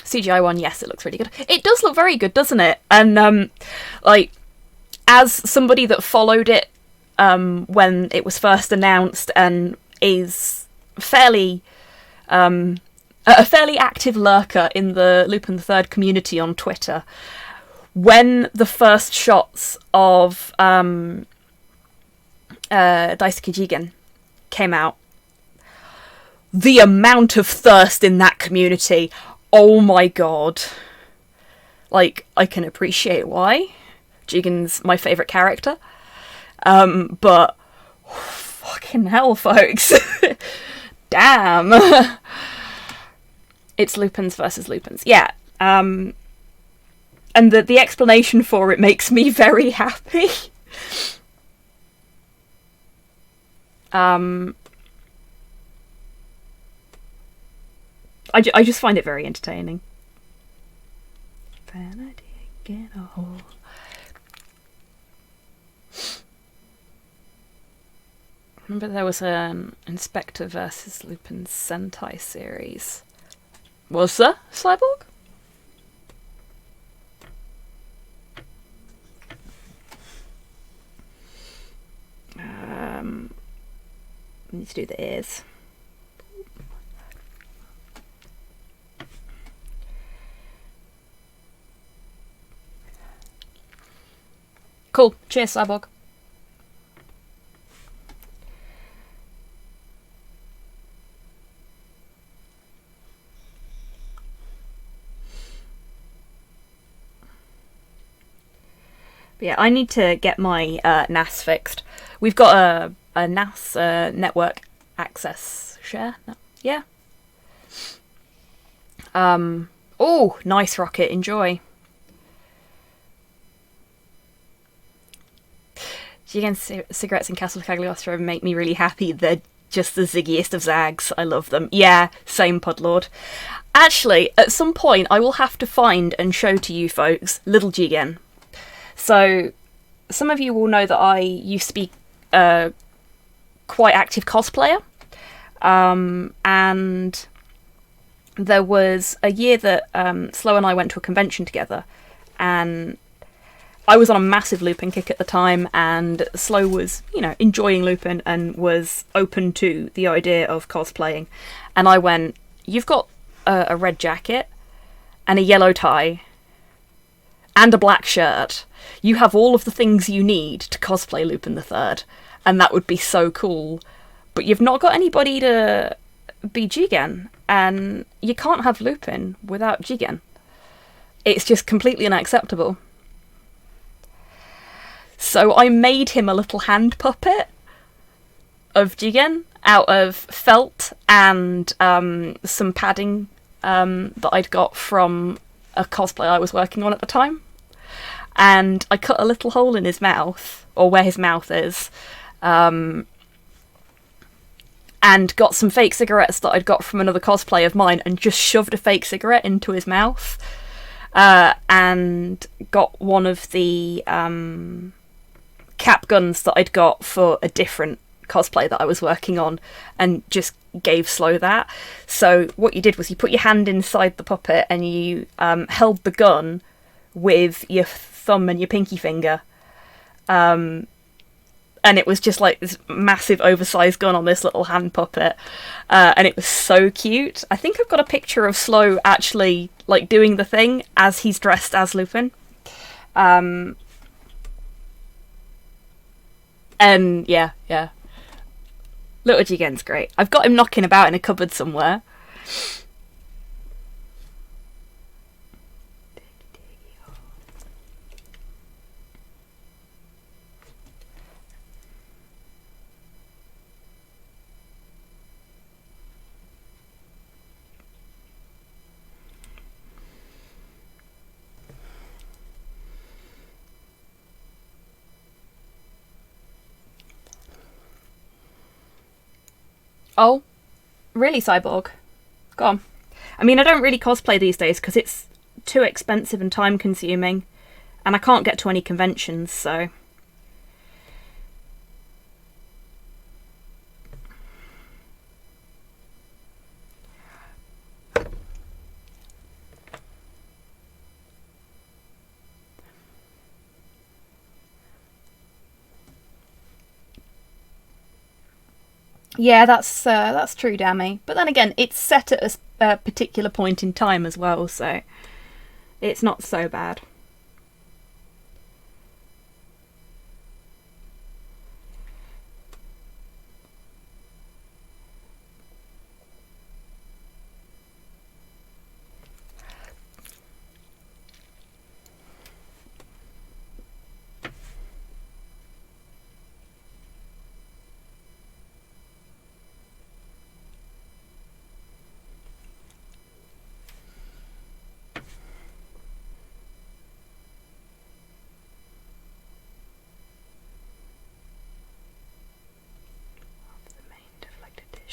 CGI one, yes, it looks really good. It does look very good, doesn't it? And, like, as somebody that followed it when it was first announced and is fairly... a fairly active lurker in the Lupin the Third community on Twitter, when the first shots of Daisuke Jigen came out, the amount of thirst in that community... Oh my god. Like, I can appreciate why. Jigen's my favourite character. But... fucking hell, folks. Damn. It's Lupins versus Lupins. Yeah. And the explanation for it makes me very happy. I just find it very entertaining. Remember there was an Inspector versus Lupin Sentai series. Was there, Cyborg? need to do the ears. Cool. Cheers, Cyborg. But yeah, I need to get my NAS fixed. We've got a NAS network access share. No. Yeah. Oh, nice rocket. Enjoy. Again, cigarettes in Castle Cagliostro make me really happy. They're just the ziggiest of zags. I love them. Yeah, same, Pudlord. Actually, at some point, I will have to find and show to you folks Little Jigen. So, some of you will know that I used to be a quite active cosplayer. And there was a year that Slow and I went to a convention together. And I was on a massive Lupin kick at the time, and Slow was, you know, enjoying Lupin and was open to the idea of cosplaying. And I went, you've got a red jacket and a yellow tie and a black shirt. You have all of the things you need to cosplay Lupin the Third, and that would be so cool. But you've not got anybody to be Jigen, and you can't have Lupin without Jigen. It's just completely unacceptable. So I made him a little hand puppet of Jigen out of felt and some padding that I'd got from a cosplay I was working on at the time. And I cut a little hole in his mouth, or where his mouth is, and got some fake cigarettes that I'd got from another cosplay of mine and just shoved a fake cigarette into his mouth. And got one of the cap guns that I'd got for a different cosplay that I was working on and just gave Slow that. So what you did was you put your hand inside the puppet and you held the gun with your thumb and your pinky finger. And it was just like this massive oversized gun on this little hand puppet. And it was so cute. I think I've got a picture of Slow actually like doing the thing as he's dressed as Lupin. And yeah. Little Jigen's great. I've got him knocking about in a cupboard somewhere. Oh, really, Cyborg? Go on. I mean, I don't really cosplay these days because it's too expensive and time consuming, and I can't get to any conventions, so... Yeah, that's true, Dammy. But then again, it's set at a particular point in time as well, so it's not so bad.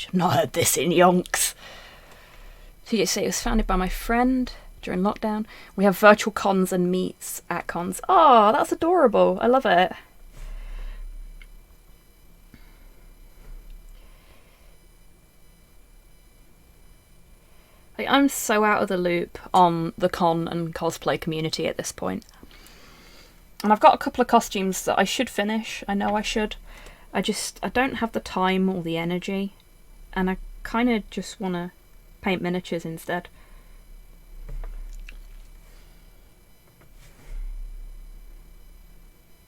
I've not heard this in yonks. So you say it was founded by my friend during lockdown. We have virtual cons and meets at cons. Oh, that's adorable. I love it. Like, I'm so out of the loop on the con and cosplay community at this point. And I've got a couple of costumes that I should finish. I know I should. I don't have the time or the energy, and I kind of just want to paint miniatures instead.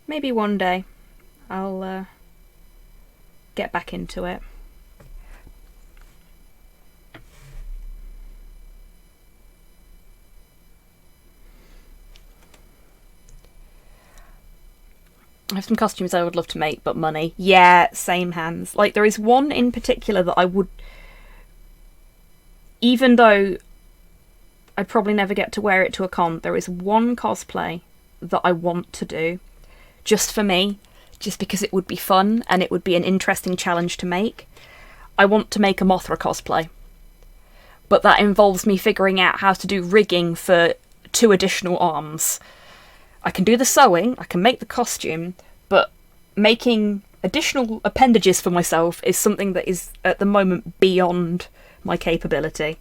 Maybe one day I'll get back into it. I have some costumes I would love to make, but money. Yeah, same hands. Like, there is one in particular that I would... Even though I'd probably never get to wear it to a con, there is one cosplay that I want to do. Just for me. Just because it would be fun, and it would be an interesting challenge to make. I want to make a Mothra cosplay. But that involves me figuring out how to do rigging for 2 additional arms. I can do the sewing, I can make the costume, but making additional appendages for myself is something that is, at the moment, beyond my capability.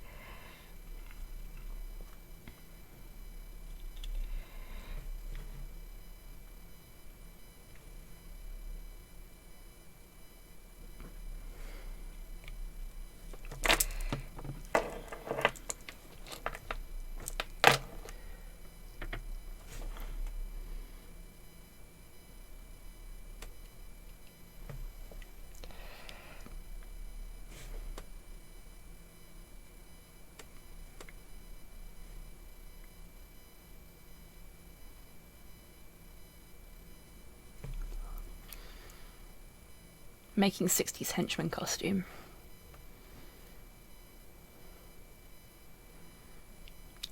Making 60s henchman costume.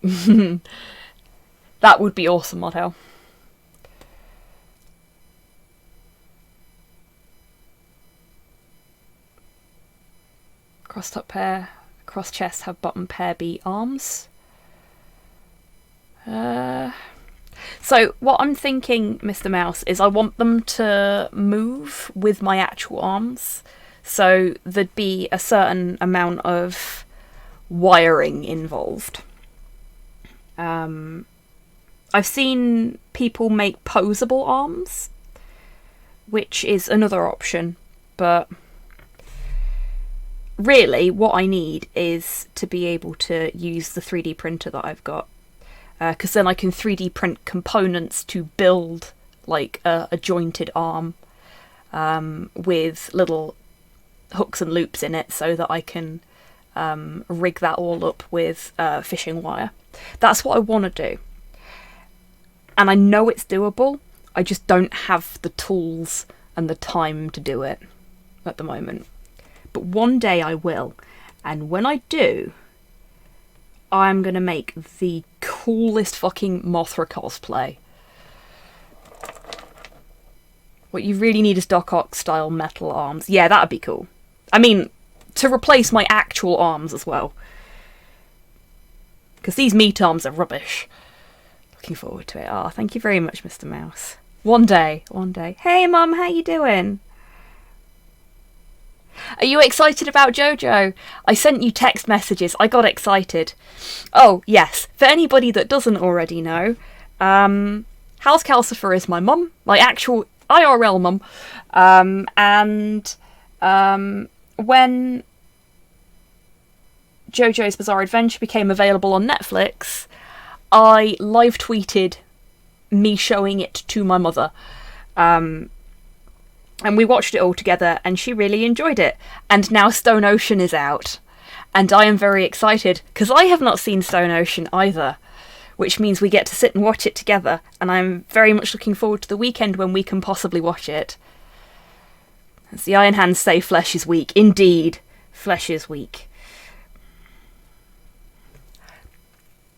That would be awesome, Model. Cross top pair, cross chest have bottom pair be arms. So what I'm thinking, Mr. Mouse, is I want them to move with my actual arms. So there'd be a certain amount of wiring involved. I've seen people make posable arms, which is another option, but really what I need is to be able to use the 3D printer that I've got. Because then I can 3D print components to build like a jointed arm with little hooks and loops in it, so that I can rig that all up with fishing wire. That's what I want to do. And I know it's doable, I just don't have the tools and the time to do it at the moment. But one day I will, and when I do, I'm going to make the coolest fucking Mothra cosplay. What you really need is Doc Ock style metal arms. Yeah, that'd be cool. I mean, to replace my actual arms as well. Because these meat arms are rubbish. Looking forward to it. Oh, thank you very much, Mr. Mouse. One day, one day. Hey, Mum, how you doing? Are you excited about JoJo? I sent you text messages. I got excited. Oh, yes. For anybody that doesn't already know, House Calcifer is my mum, my actual IRL mum. When JoJo's Bizarre Adventure became available on Netflix, I live tweeted me showing it to my mother. And we watched it all together, and she really enjoyed it. And now Stone Ocean is out. And I am very excited, because I have not seen Stone Ocean either. Which means we get to sit and watch it together. And I'm very much looking forward to the weekend when we can possibly watch it. As the Iron Hands say, flesh is weak. Indeed, flesh is weak.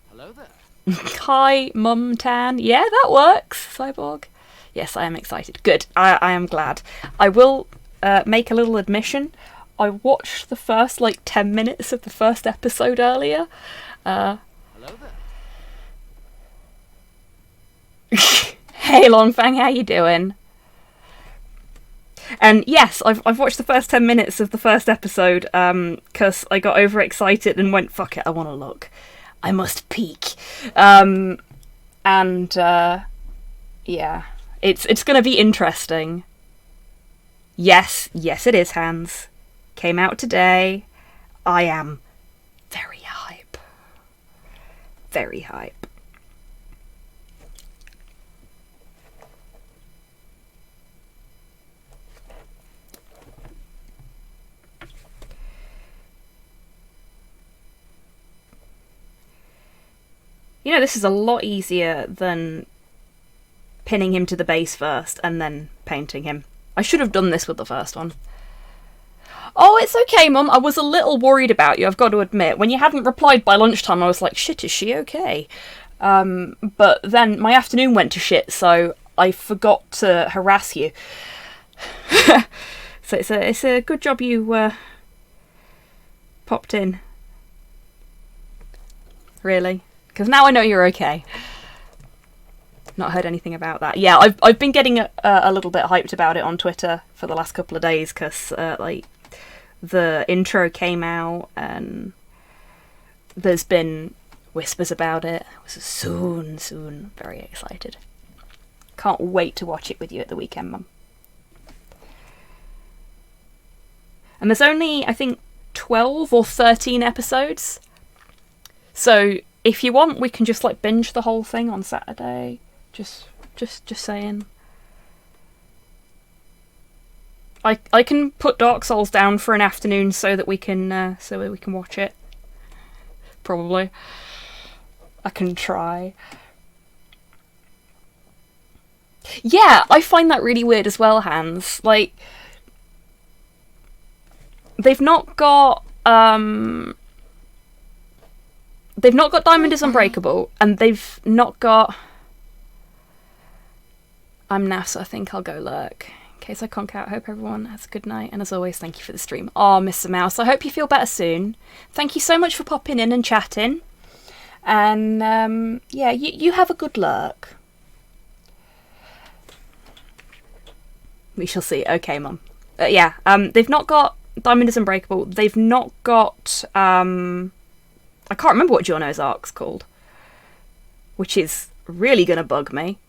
Hello there. Hi, Mum Tan. Yeah, that works, Cyborg. Yes, I am excited. Good. I am glad. I will make a little admission. I watched the first, 10 minutes of the first episode earlier. Hello there. Hey, Longfang, how you doing? And yes, I've watched the first 10 minutes of the first episode because I got overexcited and went, fuck it, I want to look. I must peek. Yeah. It's going to be interesting. Yes, yes it is, Hans. Came out today. I am very hype. Very hype. You know, this is a lot easier than pinning him to the base first and then painting him. I should have done this with the first one. Oh, it's okay, Mum. I was a little worried about you, I've got to admit. When you hadn't replied by lunchtime, I was like, shit, is she okay? But then my afternoon went to shit, so I forgot to harass you. So it's a good job you popped in. Really? Because now I know you're okay. Not heard anything about that. Yeah, I've been getting a little bit hyped about it on Twitter for the last couple of days because like the intro came out and there's been whispers about it. So soon. Very excited. Can't wait to watch it with you at the weekend, Mum. And there's only, I think, 12 or 13 episodes. So if you want, we can just like binge the whole thing on Saturday. Just saying. I can put Dark Souls down for an afternoon so that we can watch it. Probably. I can try. Yeah, I find that really weird as well, Hans. Like, they've not got Diamond is Unbreakable, and they've not got I'm naff, so I think I'll go lurk. In case I conk out, I hope everyone has a good night, and as always, thank you for the stream. Oh, Mr. Mouse, I hope you feel better soon. Thank you so much for popping in and chatting. And, yeah, you have a good lurk. We shall see. Okay, Mum. Yeah, they've not got Diamond is Unbreakable. They've not got, I can't remember what Jono's arc's called. Which is really gonna bug me.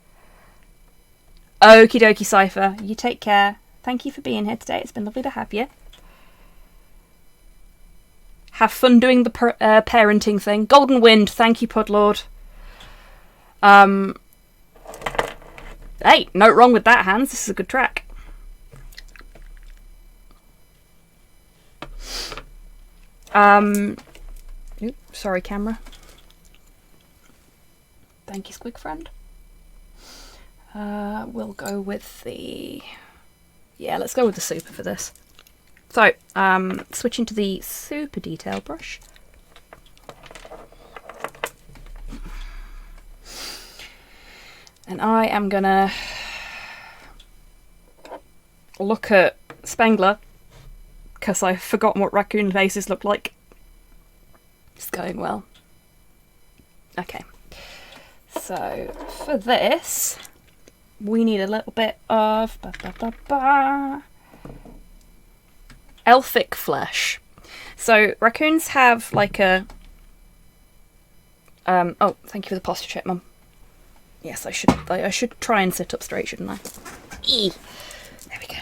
Okie dokie, Cypher. You take care. Thank you for being here today. It's been lovely to have you. Have fun doing the parenting thing. Golden Wind. Thank you, Pudlord. Hey, no wrong with that, Hans. This is a good track. Oops, sorry, camera. Thank you, Squig Friend. We'll go with the... Yeah, let's go with the super for this. So, switching to the super detail brush. And I am gonna look at Spengler, because I've forgotten what raccoon faces look like. It's going well. Okay. So, for this, we need a little bit of elfic flesh. So, raccoons have like a... oh, thank you for the posture check, Mum. Yes, I should try and sit up straight, shouldn't I? There we go.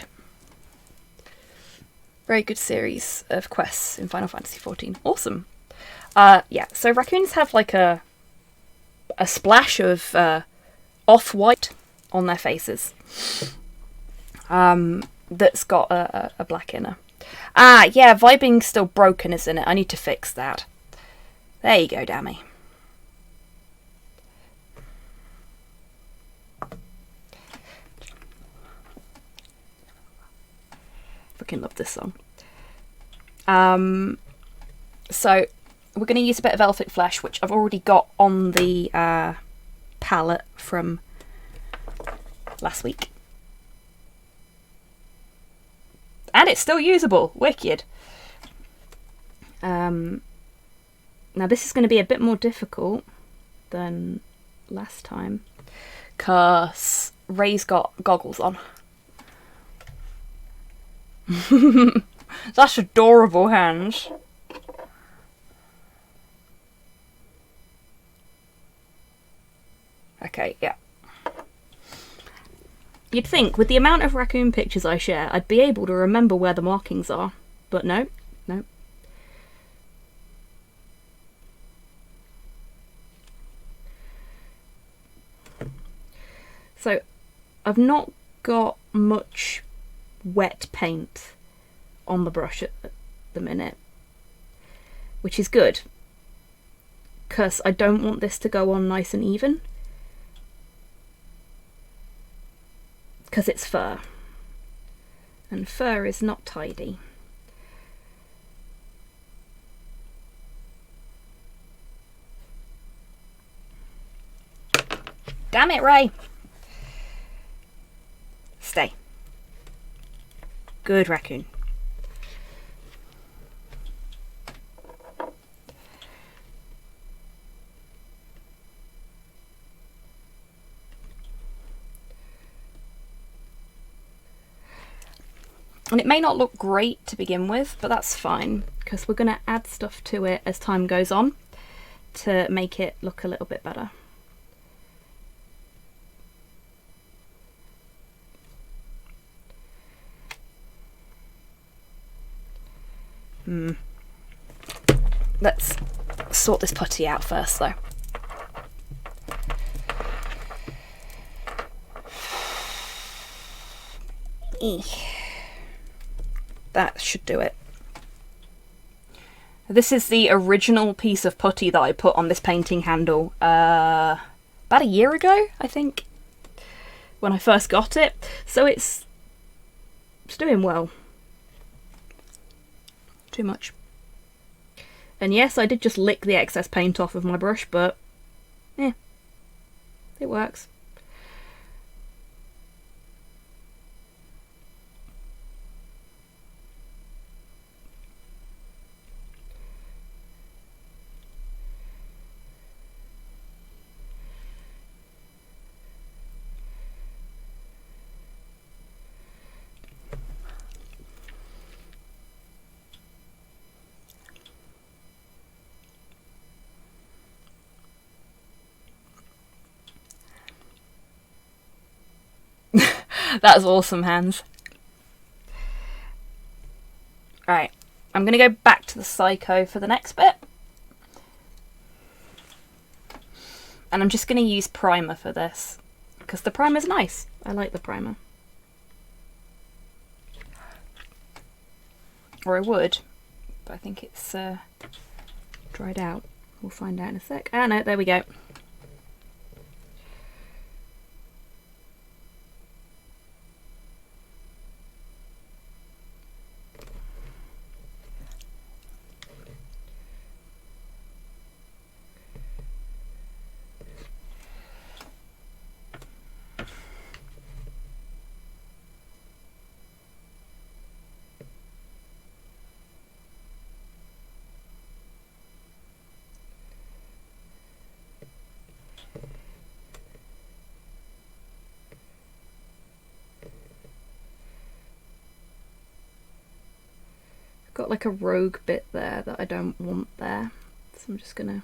Very good series of quests in Final Fantasy XIV. Awesome. Yeah, so raccoons have like a splash of off-white on their faces. That's got a black inner. Ah, yeah, vibing's still broken, isn't it? I need to fix that. There you go, Dammy. Freaking love this song. So we're going to use a bit of elfic flesh, which I've already got on the palette from last week. And it's still usable. Wicked. Now this is going to be a bit more difficult than last time, because Ray's got goggles on. That's adorable, hands. Okay, yeah. You'd think, with the amount of raccoon pictures I share, I'd be able to remember where the markings are. But no, no. So, I've not got much wet paint on the brush at the minute, which is good, because I don't want this to go on nice and even, because it's fur, and fur is not tidy. Damn it, Ray! Stay. Good raccoon. And it may not look great to begin with, but that's fine, because we're going to add stuff to it as time goes on to make it look a little bit better. Let's sort this putty out first, though. That should do it. This is the original piece of putty that I put on this painting handle about a year ago, I think, when I first got it. So it's doing well. Too much. And yes, I did just lick the excess paint off of my brush, but yeah, it works. That's awesome, Hans. Right, I'm going to go back to the Psycho for the next bit. And I'm just going to use primer for this, because the primer's nice. I like the primer. Or I would, but I think it's dried out. We'll find out in a sec. Ah, no, there we go. Got like a rogue bit there that I don't want there, so I'm just gonna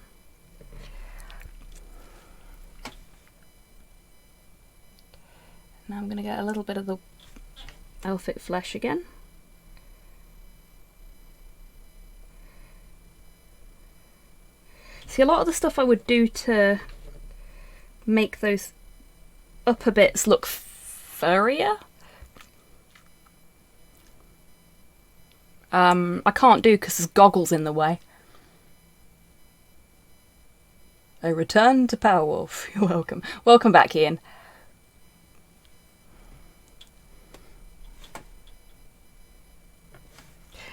now I'm gonna get a little bit of the outfit flesh again. See, a lot of the stuff I would do to make those upper bits look furrier, I can't do because there's goggles in the way. A return to Powerwolf. You're welcome. Welcome back, Ian.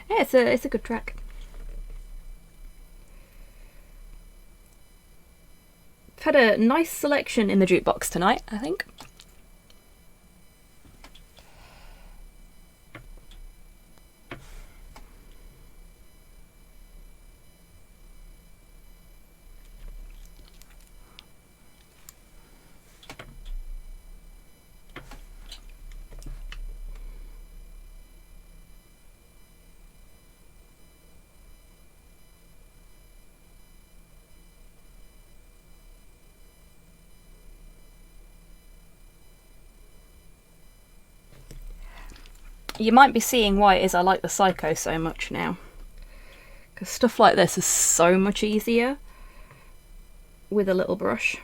Yeah, it's a good track. I've had a nice selection in the jukebox tonight, I think. You might be seeing why it is I like the Psycho so much now. Because stuff like this is so much easier with a little brush.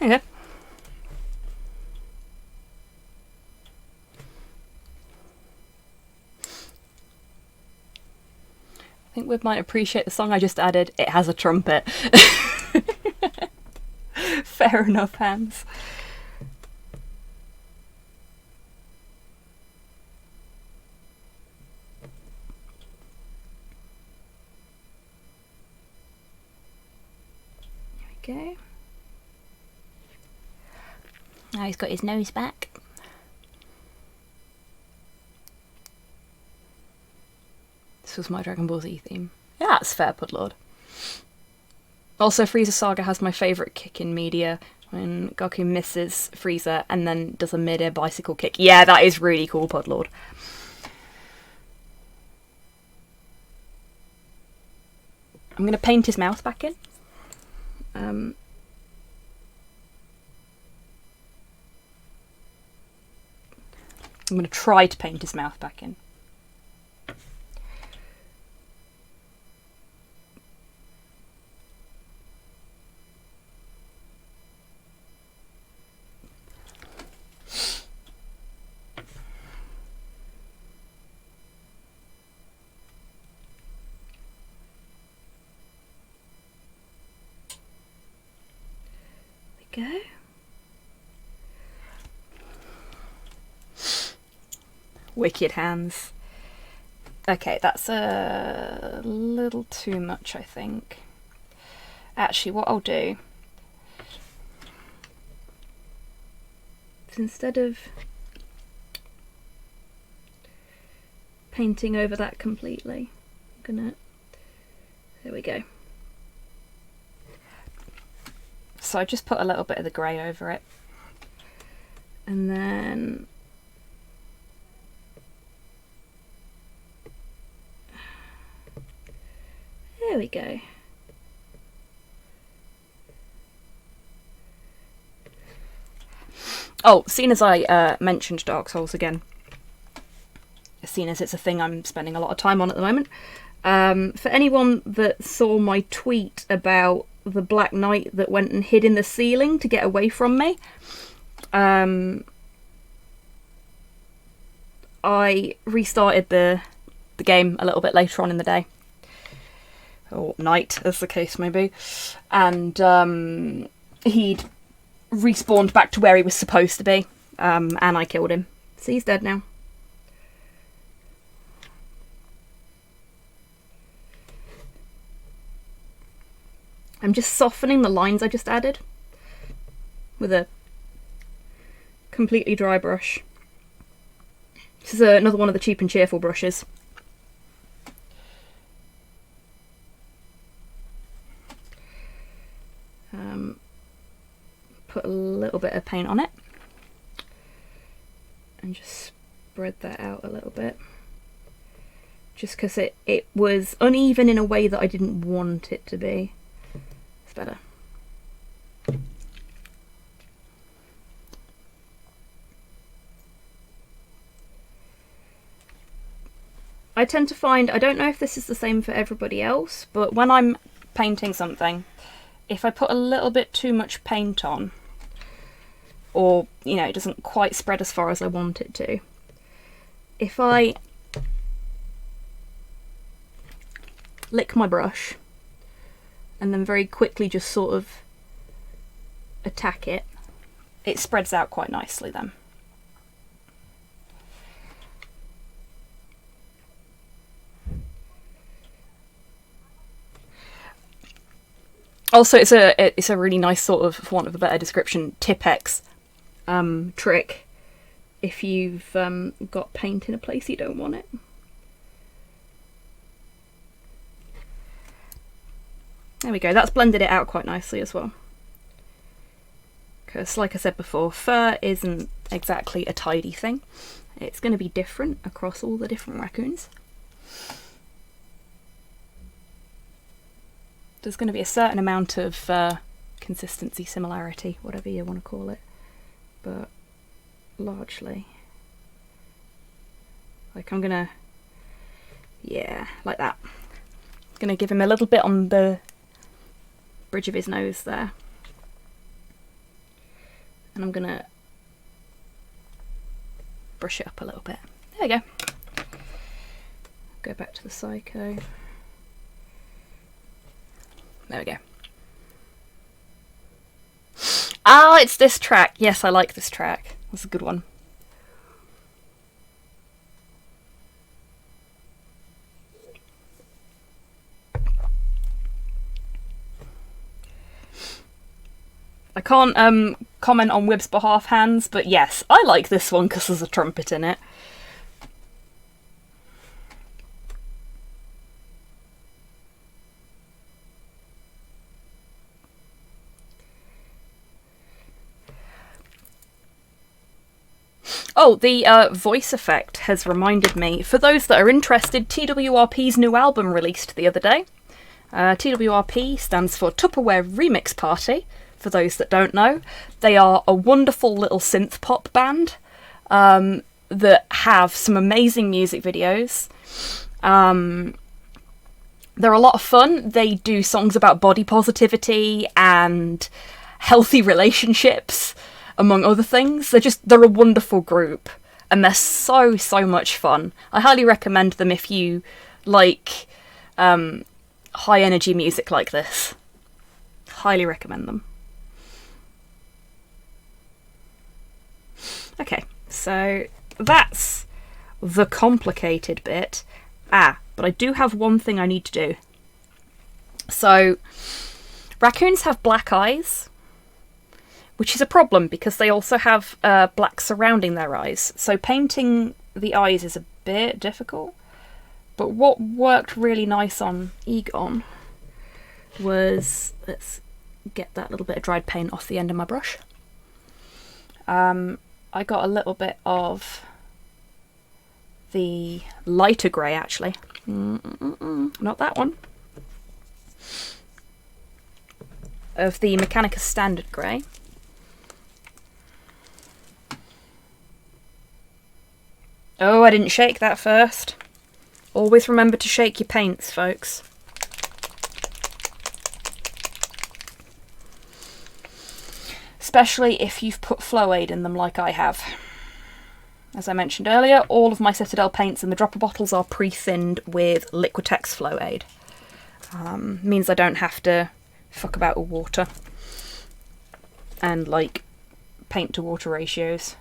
Okay. I think we might appreciate the song I just added. It has a trumpet. Fair enough, hands. There we go. Now he's got his nose back. This was my Dragon Ball Z theme. Yeah, that's fair, Pudlord. Also, Frieza Saga has my favourite kick in media, when Goku misses Frieza and then does a mid-air bicycle kick. Yeah, that is really cool, Pudlord. I'm going to paint his mouth back in. I'm going to try to paint his mouth back in. There we go. Wicked hands. Okay, that's a little too much, I think. Actually, what I'll do is instead of painting over that completely, I'm gonna... There we go. So I just put a little bit of the grey over it. And then... There we go. Oh, seeing as I mentioned Dark Souls again, seeing as it's a thing I'm spending a lot of time on at the moment, for anyone that saw my tweet about the Black Knight that went and hid in the ceiling to get away from me, I restarted the game a little bit later on in the day. Or night, as the case may be, and he'd respawned back to where he was supposed to be, and I killed him. So he's dead now. I'm just softening the lines I just added with a completely dry brush. This is another one of the cheap and cheerful brushes. Put a little bit of paint on it and just spread that out a little bit, just because it was uneven in a way that I didn't want it to be. It's better. I tend to find, I don't know if this is the same for everybody else, but when I'm painting something, if I put a little bit too much paint on, or, you know, it doesn't quite spread as far as I want it to, if I lick my brush and then very quickly just sort of attack it, it spreads out quite nicely then. Also, it's a really nice sort of, for want of a better description, Tipp-Ex trick if you've got paint in a place you don't want it. There we go, that's blended it out quite nicely as well. Because, like I said before, fur isn't exactly a tidy thing. It's going to be different across all the different raccoons. There's going to be a certain amount of consistency, similarity, whatever you want to call it. But largely, like I'm going to, yeah, like that. Going to give him a little bit on the bridge of his nose there. And I'm going to brush it up a little bit. There we go. Go back to the Psycho. There we go. Ah, it's this track. Yes, I like this track. That's a good one. I can't comment on Wib's behalf, Hans, but yes, I like this one because there's a trumpet in it. Oh, the voice effect has reminded me. For those that are interested, TWRP's new album released the other day. TWRP stands for Tupperware Remix Party. For those that don't know, they are a wonderful little synth pop band that have some amazing music videos. They're a lot of fun. They do songs about body positivity and healthy relationships, among other things. They're a wonderful group, and they're so much fun. I highly recommend them if you like high energy music like this. Highly recommend them. Okay, so that's the complicated bit. But I do have one thing I need to do. So, raccoons have black eyes, which is a problem because they also have black surrounding their eyes. So painting the eyes is a bit difficult. But what worked really nice on Egon was, let's get that little bit of dried paint off the end of my brush. I got a little bit of the lighter grey, actually. Not that one. Of the Mechanicus Standard Grey. Oh, I didn't shake that first. Always remember to shake your paints, folks. Especially if you've put flow aid in them like I have. As I mentioned earlier, all of my Citadel paints in the dropper bottles are pre-thinned with Liquitex flow aid. Means I don't have to fuck about with water and like paint to water ratios.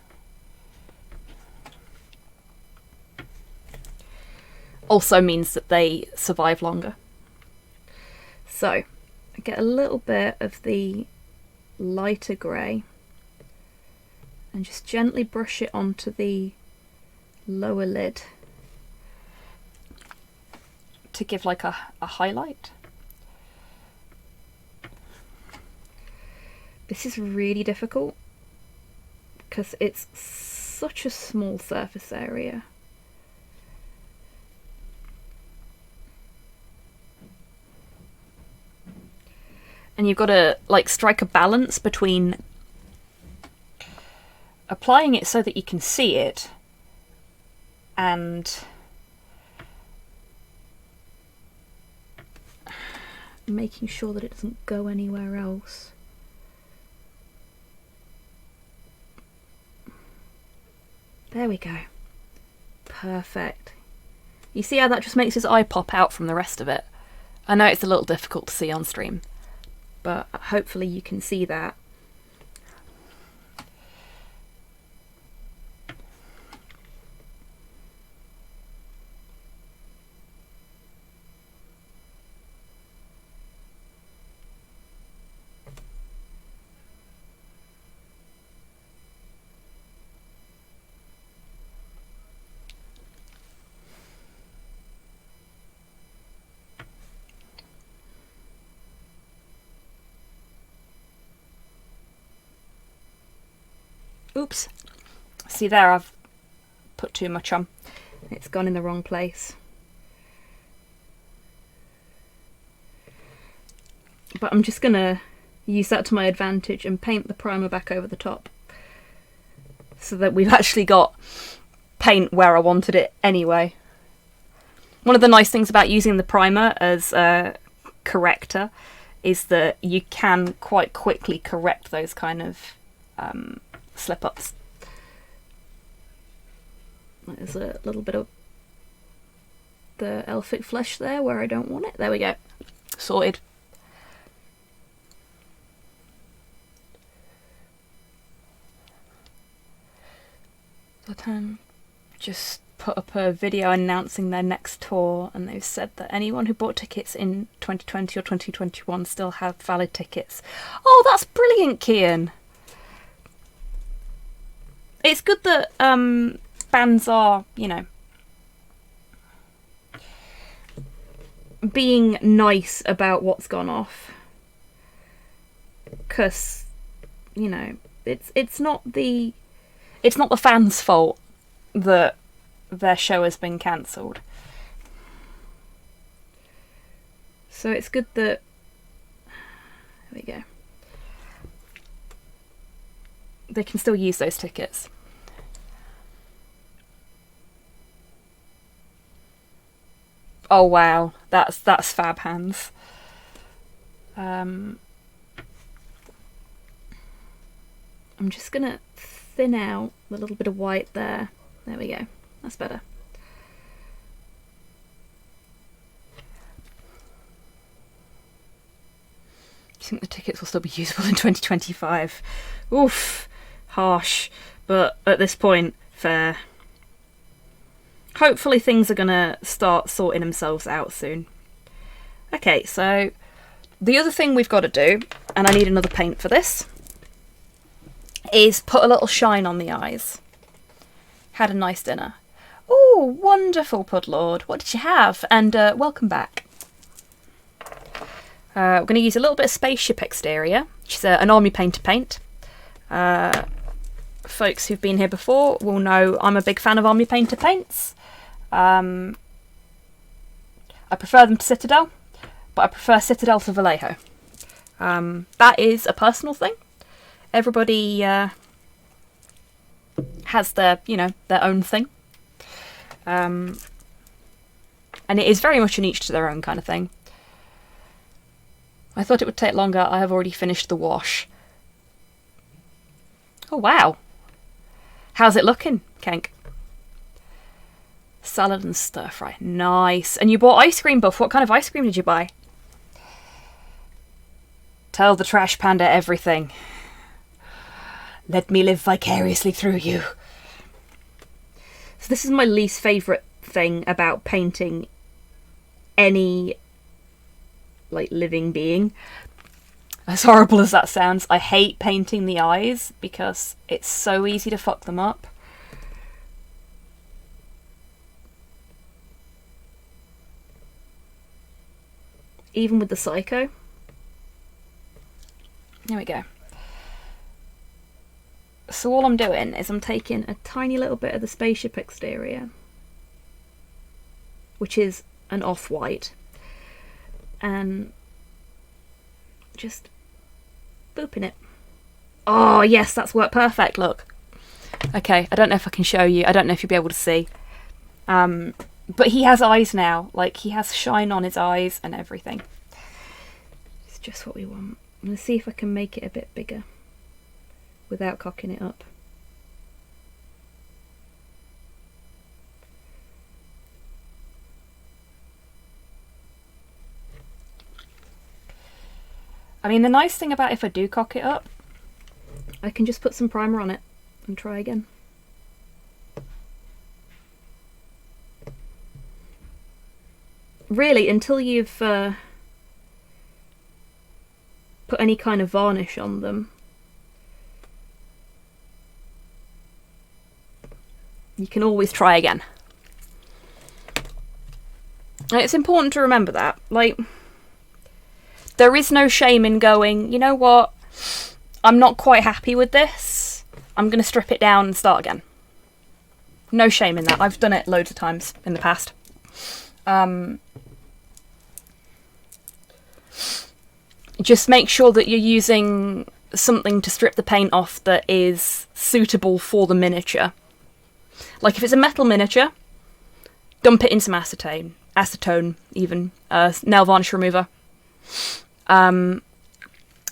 Also means that they survive longer. So I get a little bit of the lighter grey and just gently brush it onto the lower lid to give like a highlight. This is really difficult because it's such a small surface area. And you've got to like strike a balance between applying it so that you can see it and making sure that it doesn't go anywhere else. There we go. Perfect. You see how that just makes his eye pop out from the rest of it? I know it's a little difficult to see on stream, but hopefully you can see that. Oops. See there, I've put too much on. It's gone in the wrong place. But I'm just gonna use that to my advantage and paint the primer back over the top, so that we've actually got paint where I wanted it anyway. One of the nice things about using the primer as a corrector is that you can quite quickly correct those kind of slip-ups. There's a little bit of the elfic flesh there where I don't want it. There we go. Sorted. Just put up a video announcing their next tour, and they've said that anyone who bought tickets in 2020 or 2021 still have valid tickets. Oh, that's brilliant, Kian! It's good that bands are, you know, being nice about what's gone off, because, you know, it's not the fans' fault that their show has been cancelled. So it's good that... There we go. They can still use those tickets. Oh wow, that's fab hands. I'm just gonna thin out a little bit of white there. There we go. That's better. Do you think the tickets will still be usable in 2025? Oof, harsh, but at this point, fair. Hopefully things are gonna start sorting themselves out soon. Okay, so the other thing we've got to do, and I need another paint for this, is put a little shine on the eyes. Had a nice dinner. Oh, wonderful, Pudlord. What did you have? And welcome back. We're going to use a little bit of Spaceship Exterior, which is an army painter paint. Folks who've been here before will know I'm a big fan of army painter paints. I prefer them to Citadel, but I prefer Citadel to Vallejo. That is a personal thing. Everybody has their, you know, their own thing. And it is very much an each to their own kind of thing. I thought it would take longer. I have already finished the wash. Oh, wow. How's it looking, Kenk? Salad and stir fry. Nice. And you bought ice cream, Buff. What kind of ice cream did you buy? Tell the trash panda everything. Let me live vicariously through you. So this is my least favourite thing about painting any, like, living being. As horrible as that sounds, I hate painting the eyes because it's so easy to fuck them up. Even with the Psycho. There we go. So all I'm doing is I'm taking a tiny little bit of the Spaceship Exterior, which is an off-white, and just booping it. Oh yes, that's worked perfect, look. Okay, I don't know if I can show you, I don't know if you'll be able to see. But he has eyes now, like he has shine on his eyes and everything. It's just what we want. I'm going to see if I can make it a bit bigger without cocking it up. I mean, the nice thing about if I do cock it up, I can just put some primer on it and try again. Really, until you've put any kind of varnish on them, you can always try again. And it's important to remember that. Like, there is no shame in going, you know what, I'm not quite happy with this. I'm going to strip it down and start again. No shame in that. I've done it loads of times in the past. Just make sure that you're using something to strip the paint off that is suitable for the miniature. Like if it's a metal miniature, dump it in some acetone even, nail varnish remover.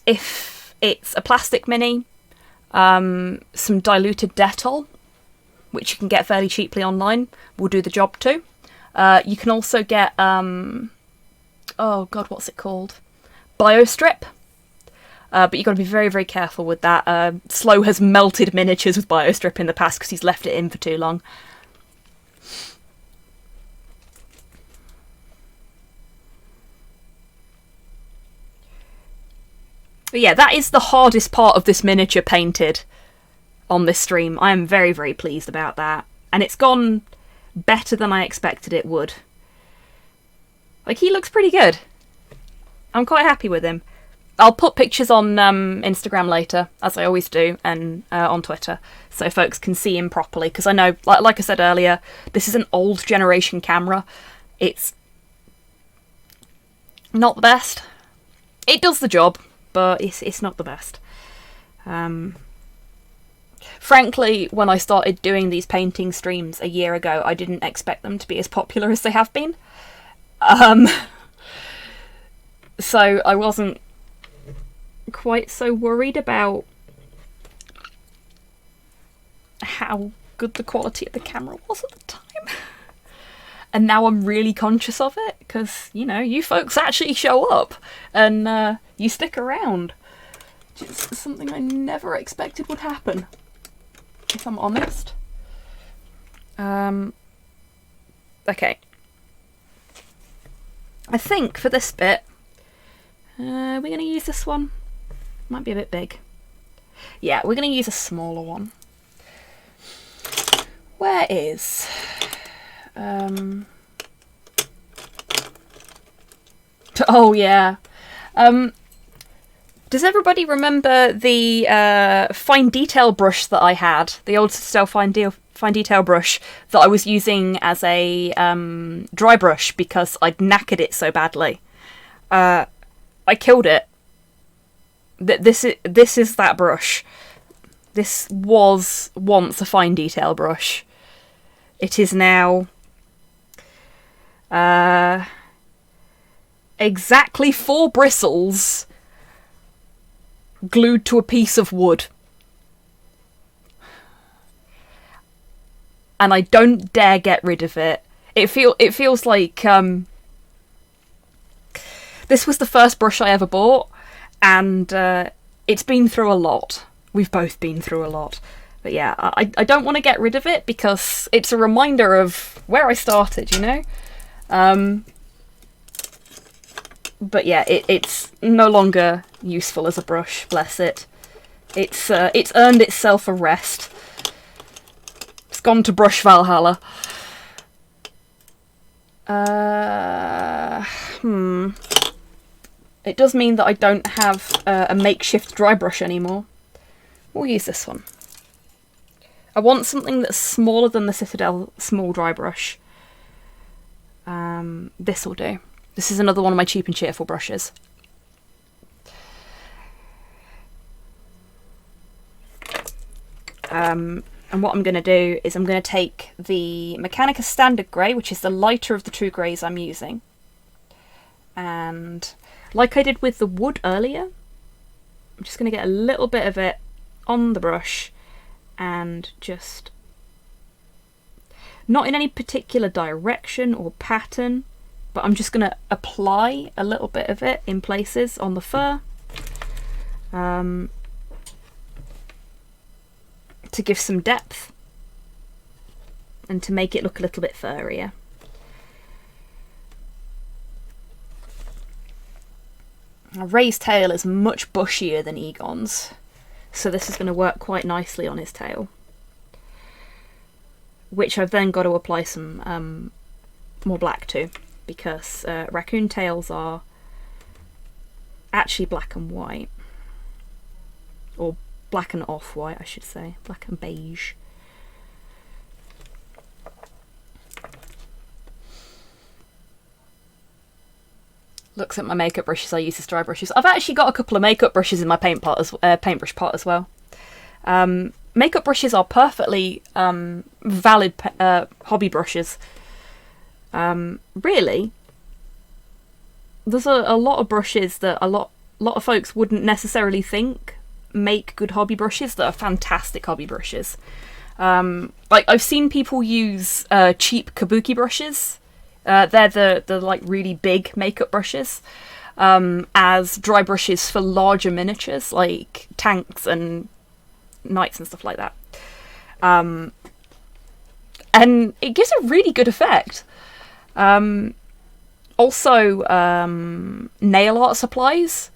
If it's a plastic mini, some diluted Dettol, which you can get fairly cheaply online, will do the job too. You can also get, oh god, what's it called? Biostrip. But you've got to be very, very careful with that. Slow has melted miniatures with Biostrip in the past because he's left it in for too long. But yeah, that is the hardest part of this miniature painted on this stream. I am very, very pleased about that. And it's gone better than I expected it would. Like, he looks pretty good. I'm quite happy with him. I'll put pictures on Instagram later, as I always do, and on Twitter, so folks can see him properly. Because I know, like I said earlier, this is an old generation camera. It's not the best. It does the job, but it's not the best. Frankly, when I started doing these painting streams a year ago, I didn't expect them to be as popular as they have been. So I wasn't quite so worried about how good the quality of the camera was at the time. And now I'm really conscious of it, because, you know, you folks actually show up and you stick around. Which is something I never expected would happen, if I'm honest. Okay. I think for this bit, we're going to use this one. Might be a bit big. Yeah, we're going to use a smaller one. Where is... Oh, yeah. Does everybody remember the fine detail brush that I had? The old style fine detail brush that I was using as a dry brush because I'd knackered it so badly. I killed it. This is that brush. This was once a fine detail brush. It is now exactly 4 bristles glued to a piece of wood. And I don't dare get rid of it. It feels like this was the first brush I ever bought, and it's been through a lot. We've both been through a lot. But yeah, I don't want to get rid of it because it's a reminder of where I started, you know? But yeah, it's no longer useful as a brush, bless it. It's earned itself a rest. It's gone to Brush Valhalla. It does mean that I don't have a makeshift dry brush anymore. We'll use this one. I want something that's smaller than the Citadel small dry brush. This will do. This is another one of my cheap and cheerful brushes. And what I'm going to do is I'm going to take the Mechanica Standard Grey, which is the lighter of the 2 greys I'm using. And like I did with the wood earlier, I'm just going to get a little bit of it on the brush and just, not in any particular direction or pattern, but I'm just going to apply a little bit of it in places on the fur to give some depth and to make it look a little bit furrier. Now, Ray's tail is much bushier than Egon's, so this is going to work quite nicely on his tail, which I've then got to apply some more black to, because raccoon tails are actually black and white, or black and off-white, I should say. Black and beige. Looks at my makeup brushes. I use as dry brushes. I've actually got a couple of makeup brushes in my paintbrush pot as well. Makeup brushes are perfectly valid hobby brushes. Really, there's a lot of brushes that a lot of folks wouldn't necessarily think make good hobby brushes that are fantastic hobby brushes. Like I've seen people use cheap kabuki brushes. They're the like really big makeup brushes as dry brushes for larger miniatures like tanks and knights and stuff like that. And it gives a really good effect. Also, nail art supplies.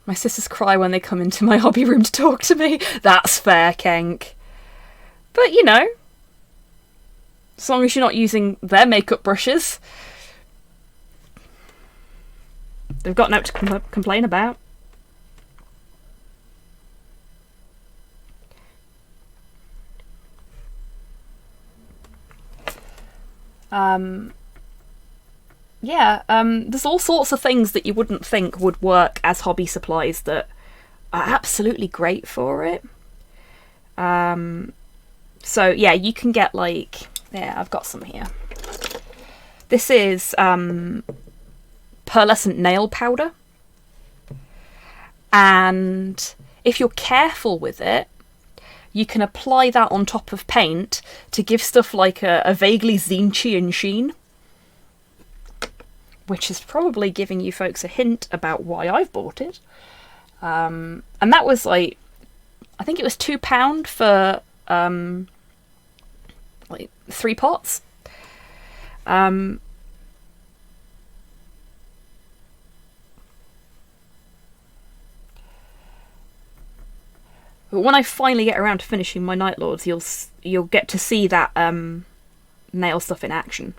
My sisters cry when they come into my hobby room to talk to me. That's fair, Kenk. But, you know, as long as you're not using their makeup brushes, they've got nothing to complain about. There's all sorts of things that you wouldn't think would work as hobby supplies that are absolutely great for it. So yeah, you can get like, yeah, I've got some here. This is pearlescent nail powder. And if you're careful with it, you can apply that on top of paint to give stuff like a vaguely Zinchian sheen. Which is probably giving you folks a hint about why I've bought it. And that was like, I think it was £2 for like 3 pots. But when I finally get around to finishing my Night Lords, you'll get to see that nail stuff in action.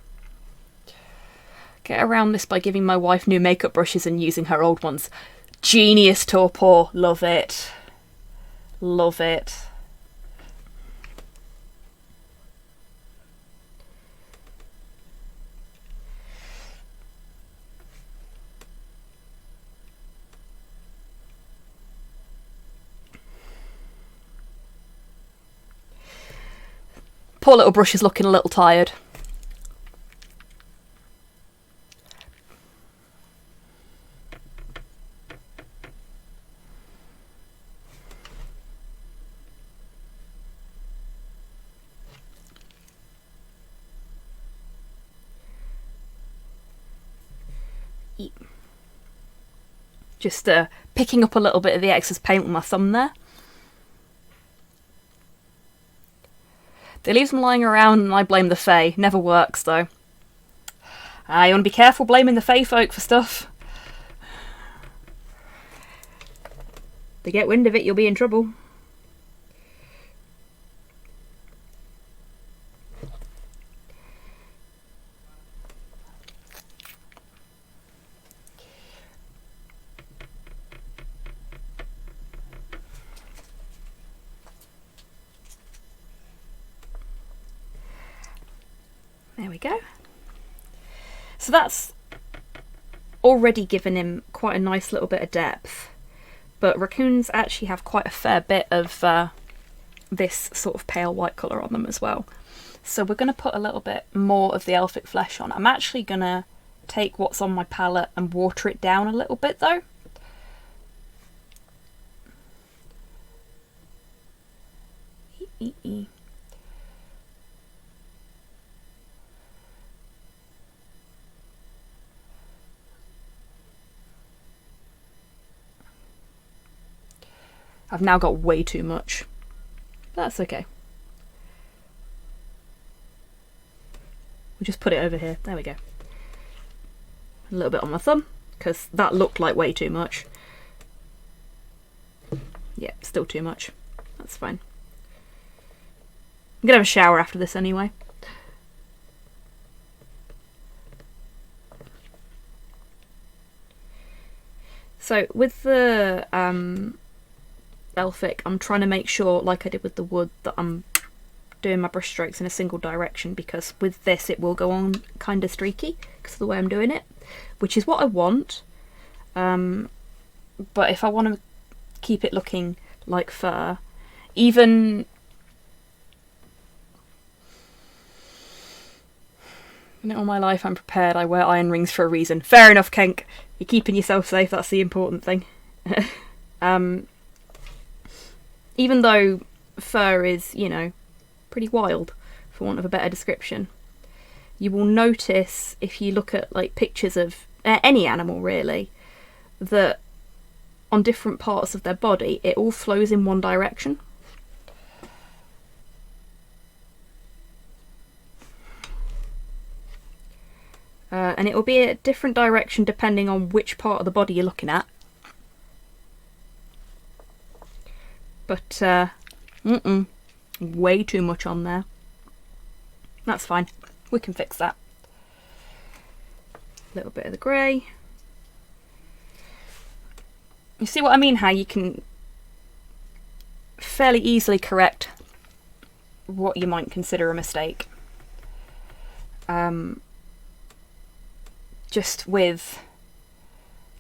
Get around this by giving my wife new makeup brushes and using her old ones. Genius, Torpor. Love it. Love it. Poor little brush is looking a little tired. Just picking up a little bit of the excess paint with my thumb there. They leave them lying around and I blame the Fae. Never works though. You want to be careful blaming the Fae folk for stuff. They get wind of it, you'll be in trouble. There we go. So that's already given him quite a nice little bit of depth. But raccoons actually have quite a fair bit of this sort of pale white colour on them as well. So we're going to put a little bit more of the elfic flesh on. I'm actually going to take what's on my palette and water it down a little bit though. I've now got way too much. That's okay. We'll just put it over here. There we go. A little bit on my thumb, because that looked like way too much. Yeah, still too much. That's fine. I'm gonna have a shower after this anyway. So with the Elphic, I'm trying to make sure, like I did with the wood, that I'm doing my brush strokes in a single direction, because with this it will go on kind of streaky because of the way I'm doing it, which is what I want. But if I want to keep it looking like fur, even in all my life I'm prepared, I wear iron rings for a reason. Fair enough, Kenk. You're keeping yourself safe, that's the important thing. Even though fur is, you know, pretty wild, for want of a better description, you will notice if you look at like pictures of any animal really, that on different parts of their body it all flows in one direction. And it will be a different direction depending on which part of the body you're looking at. But way too much on there. That's fine, we can fix that. A little bit of the grey. You see what I mean, how you can fairly easily correct what you might consider a mistake. Just with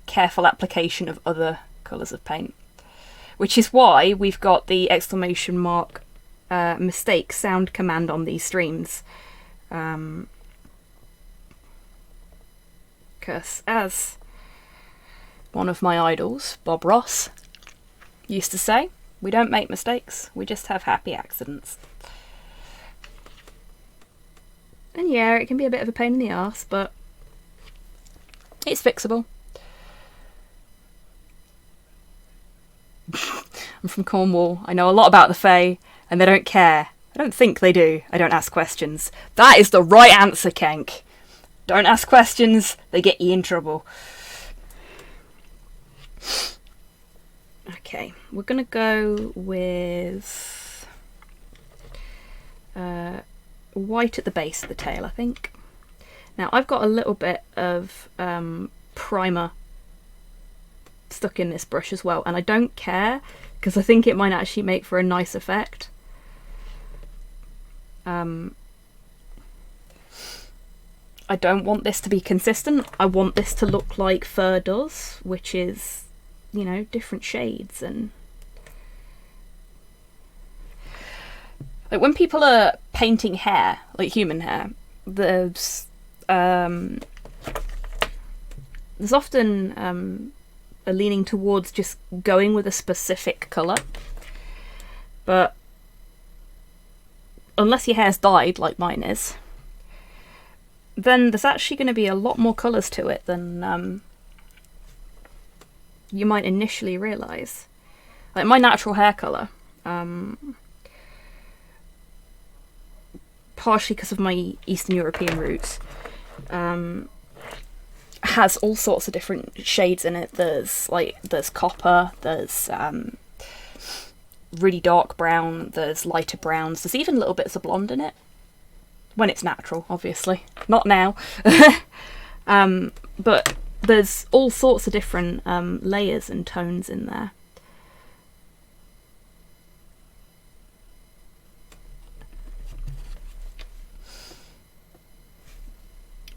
careful application of other colours of paint. Which is why we've got the exclamation mark mistake sound command on these streams. Because as one of my idols, Bob Ross, used to say, we don't make mistakes, we just have happy accidents. And yeah, it can be a bit of a pain in the arse, but it's fixable. I'm from Cornwall. I know a lot about the Fae, and they don't care. I don't think they do. I don't ask questions. That is the right answer, Kenk. Don't ask questions, they get you in trouble. Okay, we're gonna go with white at the base of the tail, I think. Now, I've got a little bit of primer stuck in this brush as well, and I don't care because I think it might actually make for a nice effect. I don't want this to be consistent. I want this to look like fur does, which is, you know, different shades. And like when people are painting hair, like human hair, there's often a leaning towards just going with a specific colour. But unless your hair's dyed like mine is, then there's actually going to be a lot more colours to it than you might initially realise. Like my natural hair colour, partially because of my Eastern European roots, has all sorts of different shades in it. There's copper, there's really dark brown, there's lighter browns, there's even little bits of blonde in it. When it's natural, obviously. Not now. But there's all sorts of different layers and tones in there.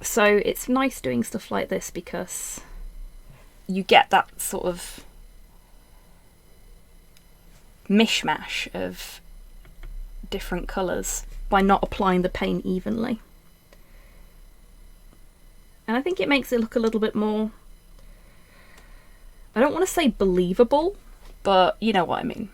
So it's nice doing stuff like this because you get that sort of mishmash of different colours by not applying the paint evenly. And I think it makes it look a little bit more, I don't want to say believable, but you know what I mean.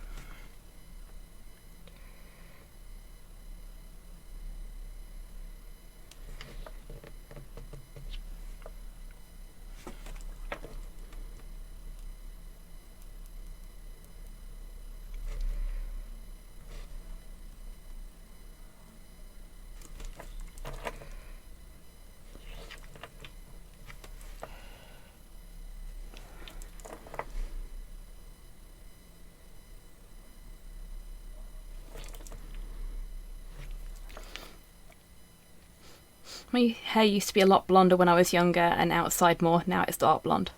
My hair used to be a lot blonder when I was younger and outside more. Now it's dark blonde.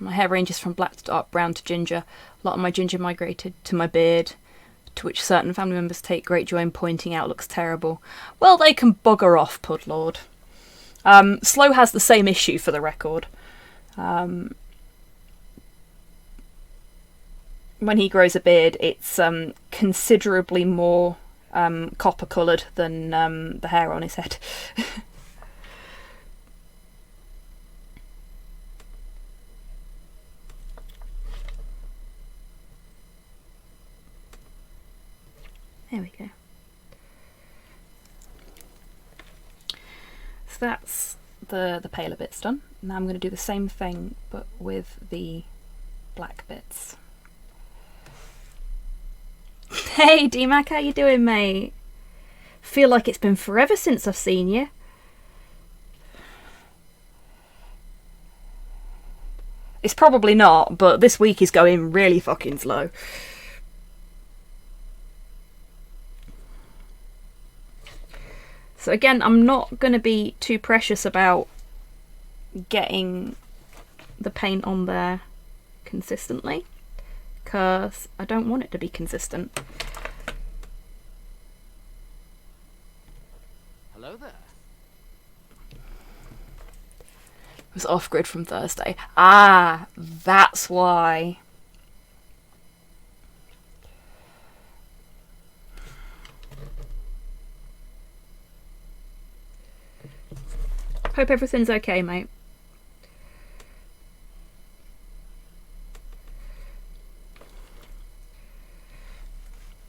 My hair ranges from black to dark brown to ginger. A lot of my ginger migrated to my beard, to which certain family members take great joy in pointing out looks terrible. Well, they can bugger off, Pudlord. Slow has the same issue, for the record. When he grows a beard, it's considerably more copper coloured than the hair on his head. There we go. So that's the paler bits done. Now I'm going to do the same thing but with the black bits. Hey D-Mac, how you doing, mate? Feel like it's been forever since I've seen you. It's probably not, but this week is going really fucking slow. So again, I'm not going to be too precious about getting the paint on there consistently, because I don't want it to be consistent. Hello there. It was off-grid from Thursday. Ah, that's why. Hope everything's okay, mate.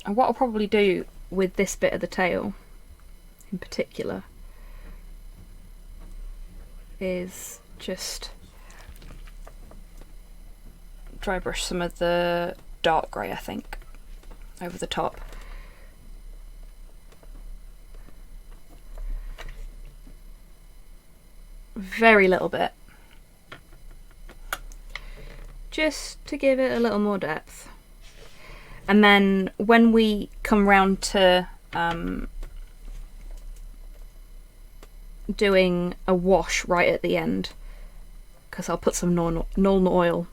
And what I'll probably do with this bit of the tail in particular is just dry brush some of the dark grey, I think, over the top. Very little bit, just to give it a little more depth. And then when we come round to doing a wash right at the end, because I'll put some Nuln oil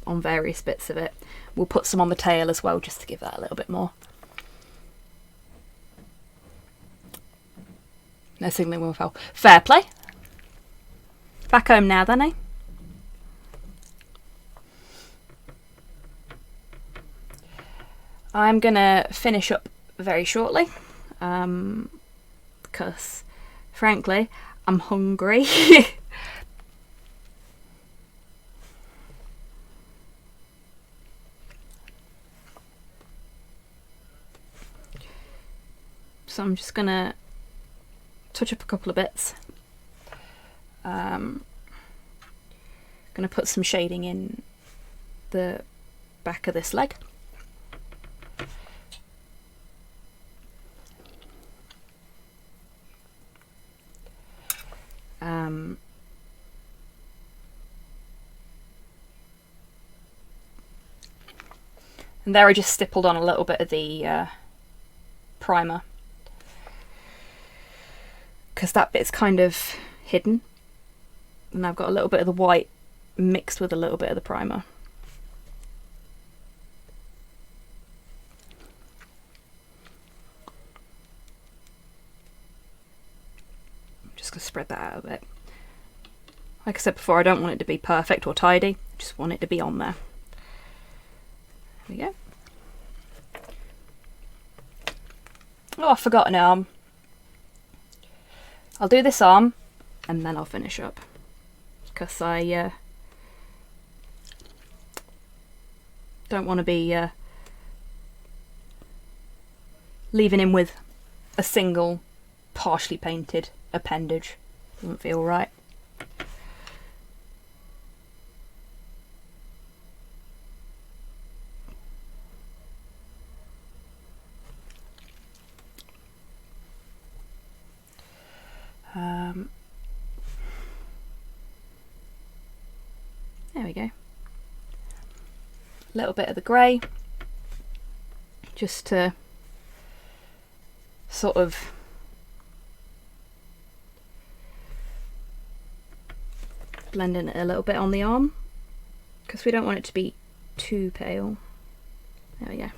on various bits of it, we'll put some on the tail as well, just to give that a little bit more. No signalling when we fell. Fair play. Back home now then, eh? I'm gonna finish up very shortly, because frankly I'm hungry. So I'm just gonna touch up a couple of bits. Gonna put some shading in the back of this leg. And there I just stippled on a little bit of the primer, because that bit's kind of hidden, and I've got a little bit of the white mixed with a little bit of the primer. I'm just going to spread that out a bit. Like I said before, I don't want it to be perfect or tidy, I just want it to be on there. There we go. Oh, I forgot an arm. I'll do this arm and then I'll finish up, because I don't want to be leaving him with a single partially painted appendage. Doesn't feel right. There we go. A little bit of the grey, just to sort of blend in it a little bit on the arm. because we don't want it to be too pale. There we go.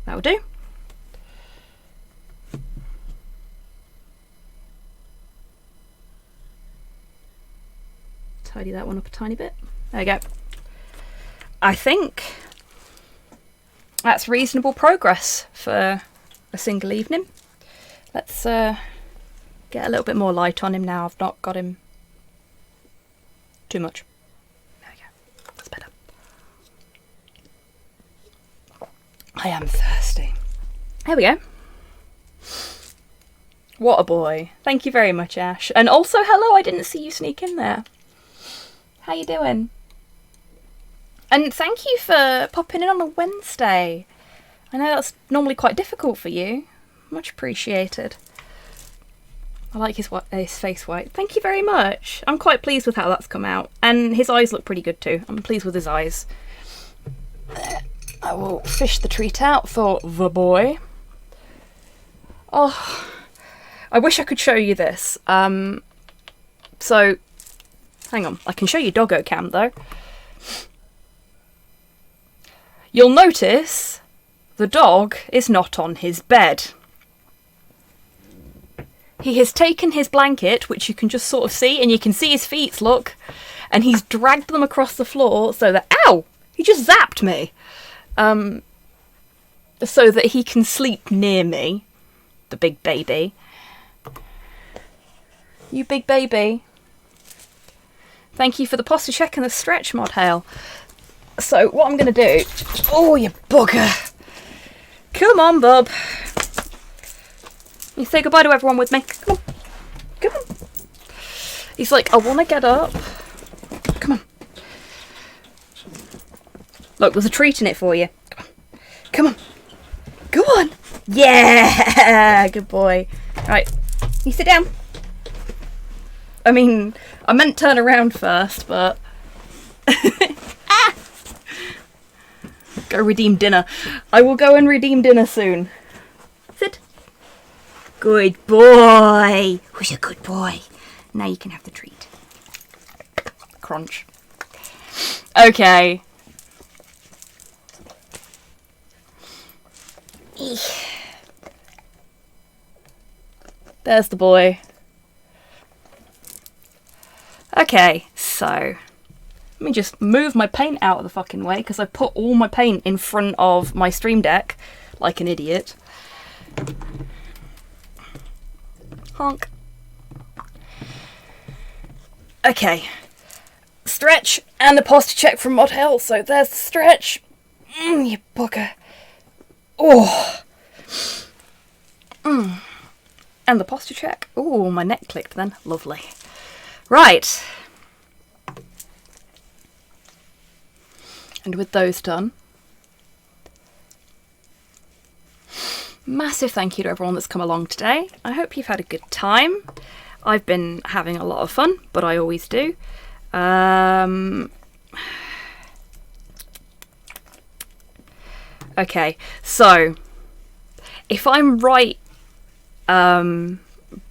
That'll do. Tidy that one up a tiny bit. There we go. I think that's reasonable progress for a single evening. Let's get a little bit more light on him now. I've not got him too much. There we go. That's better. I am thirsty. There we go. What a boy. Thank you very much, Ash. And also, hello, I didn't see you sneak in there. How you doing? And thank you for popping in on a Wednesday. I know that's normally quite difficult for you. Much appreciated. I like his face white. Thank you very much. I'm quite pleased with how that's come out. And his eyes look pretty good too. I'm pleased with his eyes. I will fish the treat out for the boy. Oh, I wish I could show you this. So, hang on. I can show you doggo cam though. You'll notice the dog is not on his bed. He has taken his blanket, which you can just sort of see, and you can see his feet, look, and he's dragged them across the floor so that, ow, he just zapped me, so that he can sleep near me, the big baby. You big baby. Thank you for the posture check and the stretch mod, Hale. So what I'm going to do... Oh, you bugger. Come on, bub. You say goodbye to everyone with me. Come on. Come on. He's like, I want to get up. Come on. Look, there's a treat in it for you. Come on. Come on. Go on. Yeah. Good boy. Right. You sit down. I mean, I meant turn around first, but... Ah! Go redeem dinner. I will go and redeem dinner soon. Sit. Good boy. Who's a good boy? Now you can have the treat. Crunch. Okay. There's the boy. Okay, so let me just move my paint out of the fucking way because I put all my paint in front of my stream deck like an idiot. Honk. Okay. Stretch and the posture check from Mod Hell. So there's the stretch. You bugger. Oh. And the posture check. Oh, my neck clicked then. Lovely. Right. And with those done, massive thank you to everyone that's come along today. I hope you've had a good time. I've been having a lot of fun, but I always do. Okay, so if I'm right,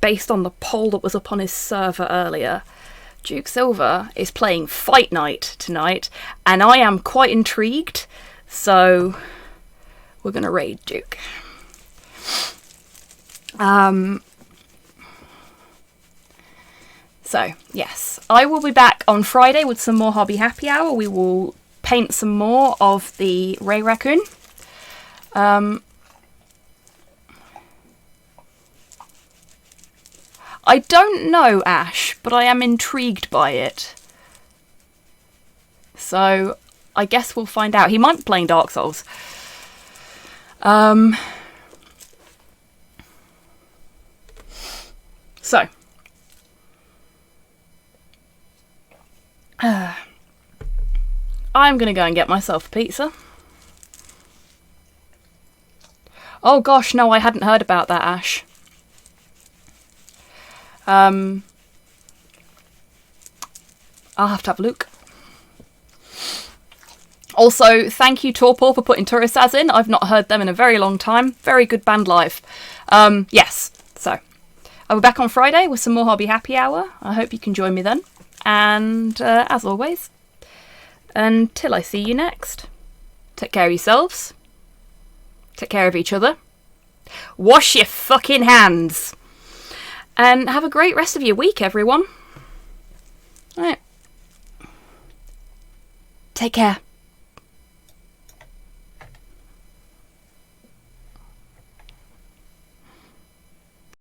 based on the poll that was up on his server earlier, Duke Silver is playing Fight Night tonight, and I am quite intrigued, so we're going to raid Duke. So, yes, I will be back on Friday with some more Hobby Happy Hour. We will paint some more of the Ray Raccoon. I don't know Ash, but I am intrigued by it. So, I guess we'll find out. He might be playing Dark Souls. So. I'm going to go and get myself a pizza. Oh gosh, no, I hadn't heard about that, Ash. I'll have to have a look. Also, thank you Torpor for putting Turrisaz in. I've not heard them in a very long time. Very good band live. Yes, so I'll be back on Friday with some more Hobby Happy Hour. I hope you can join me then. And as always, until I see you next, take care of yourselves, take care of each other, wash your fucking hands, and have a great rest of your week, everyone. All right. Take care.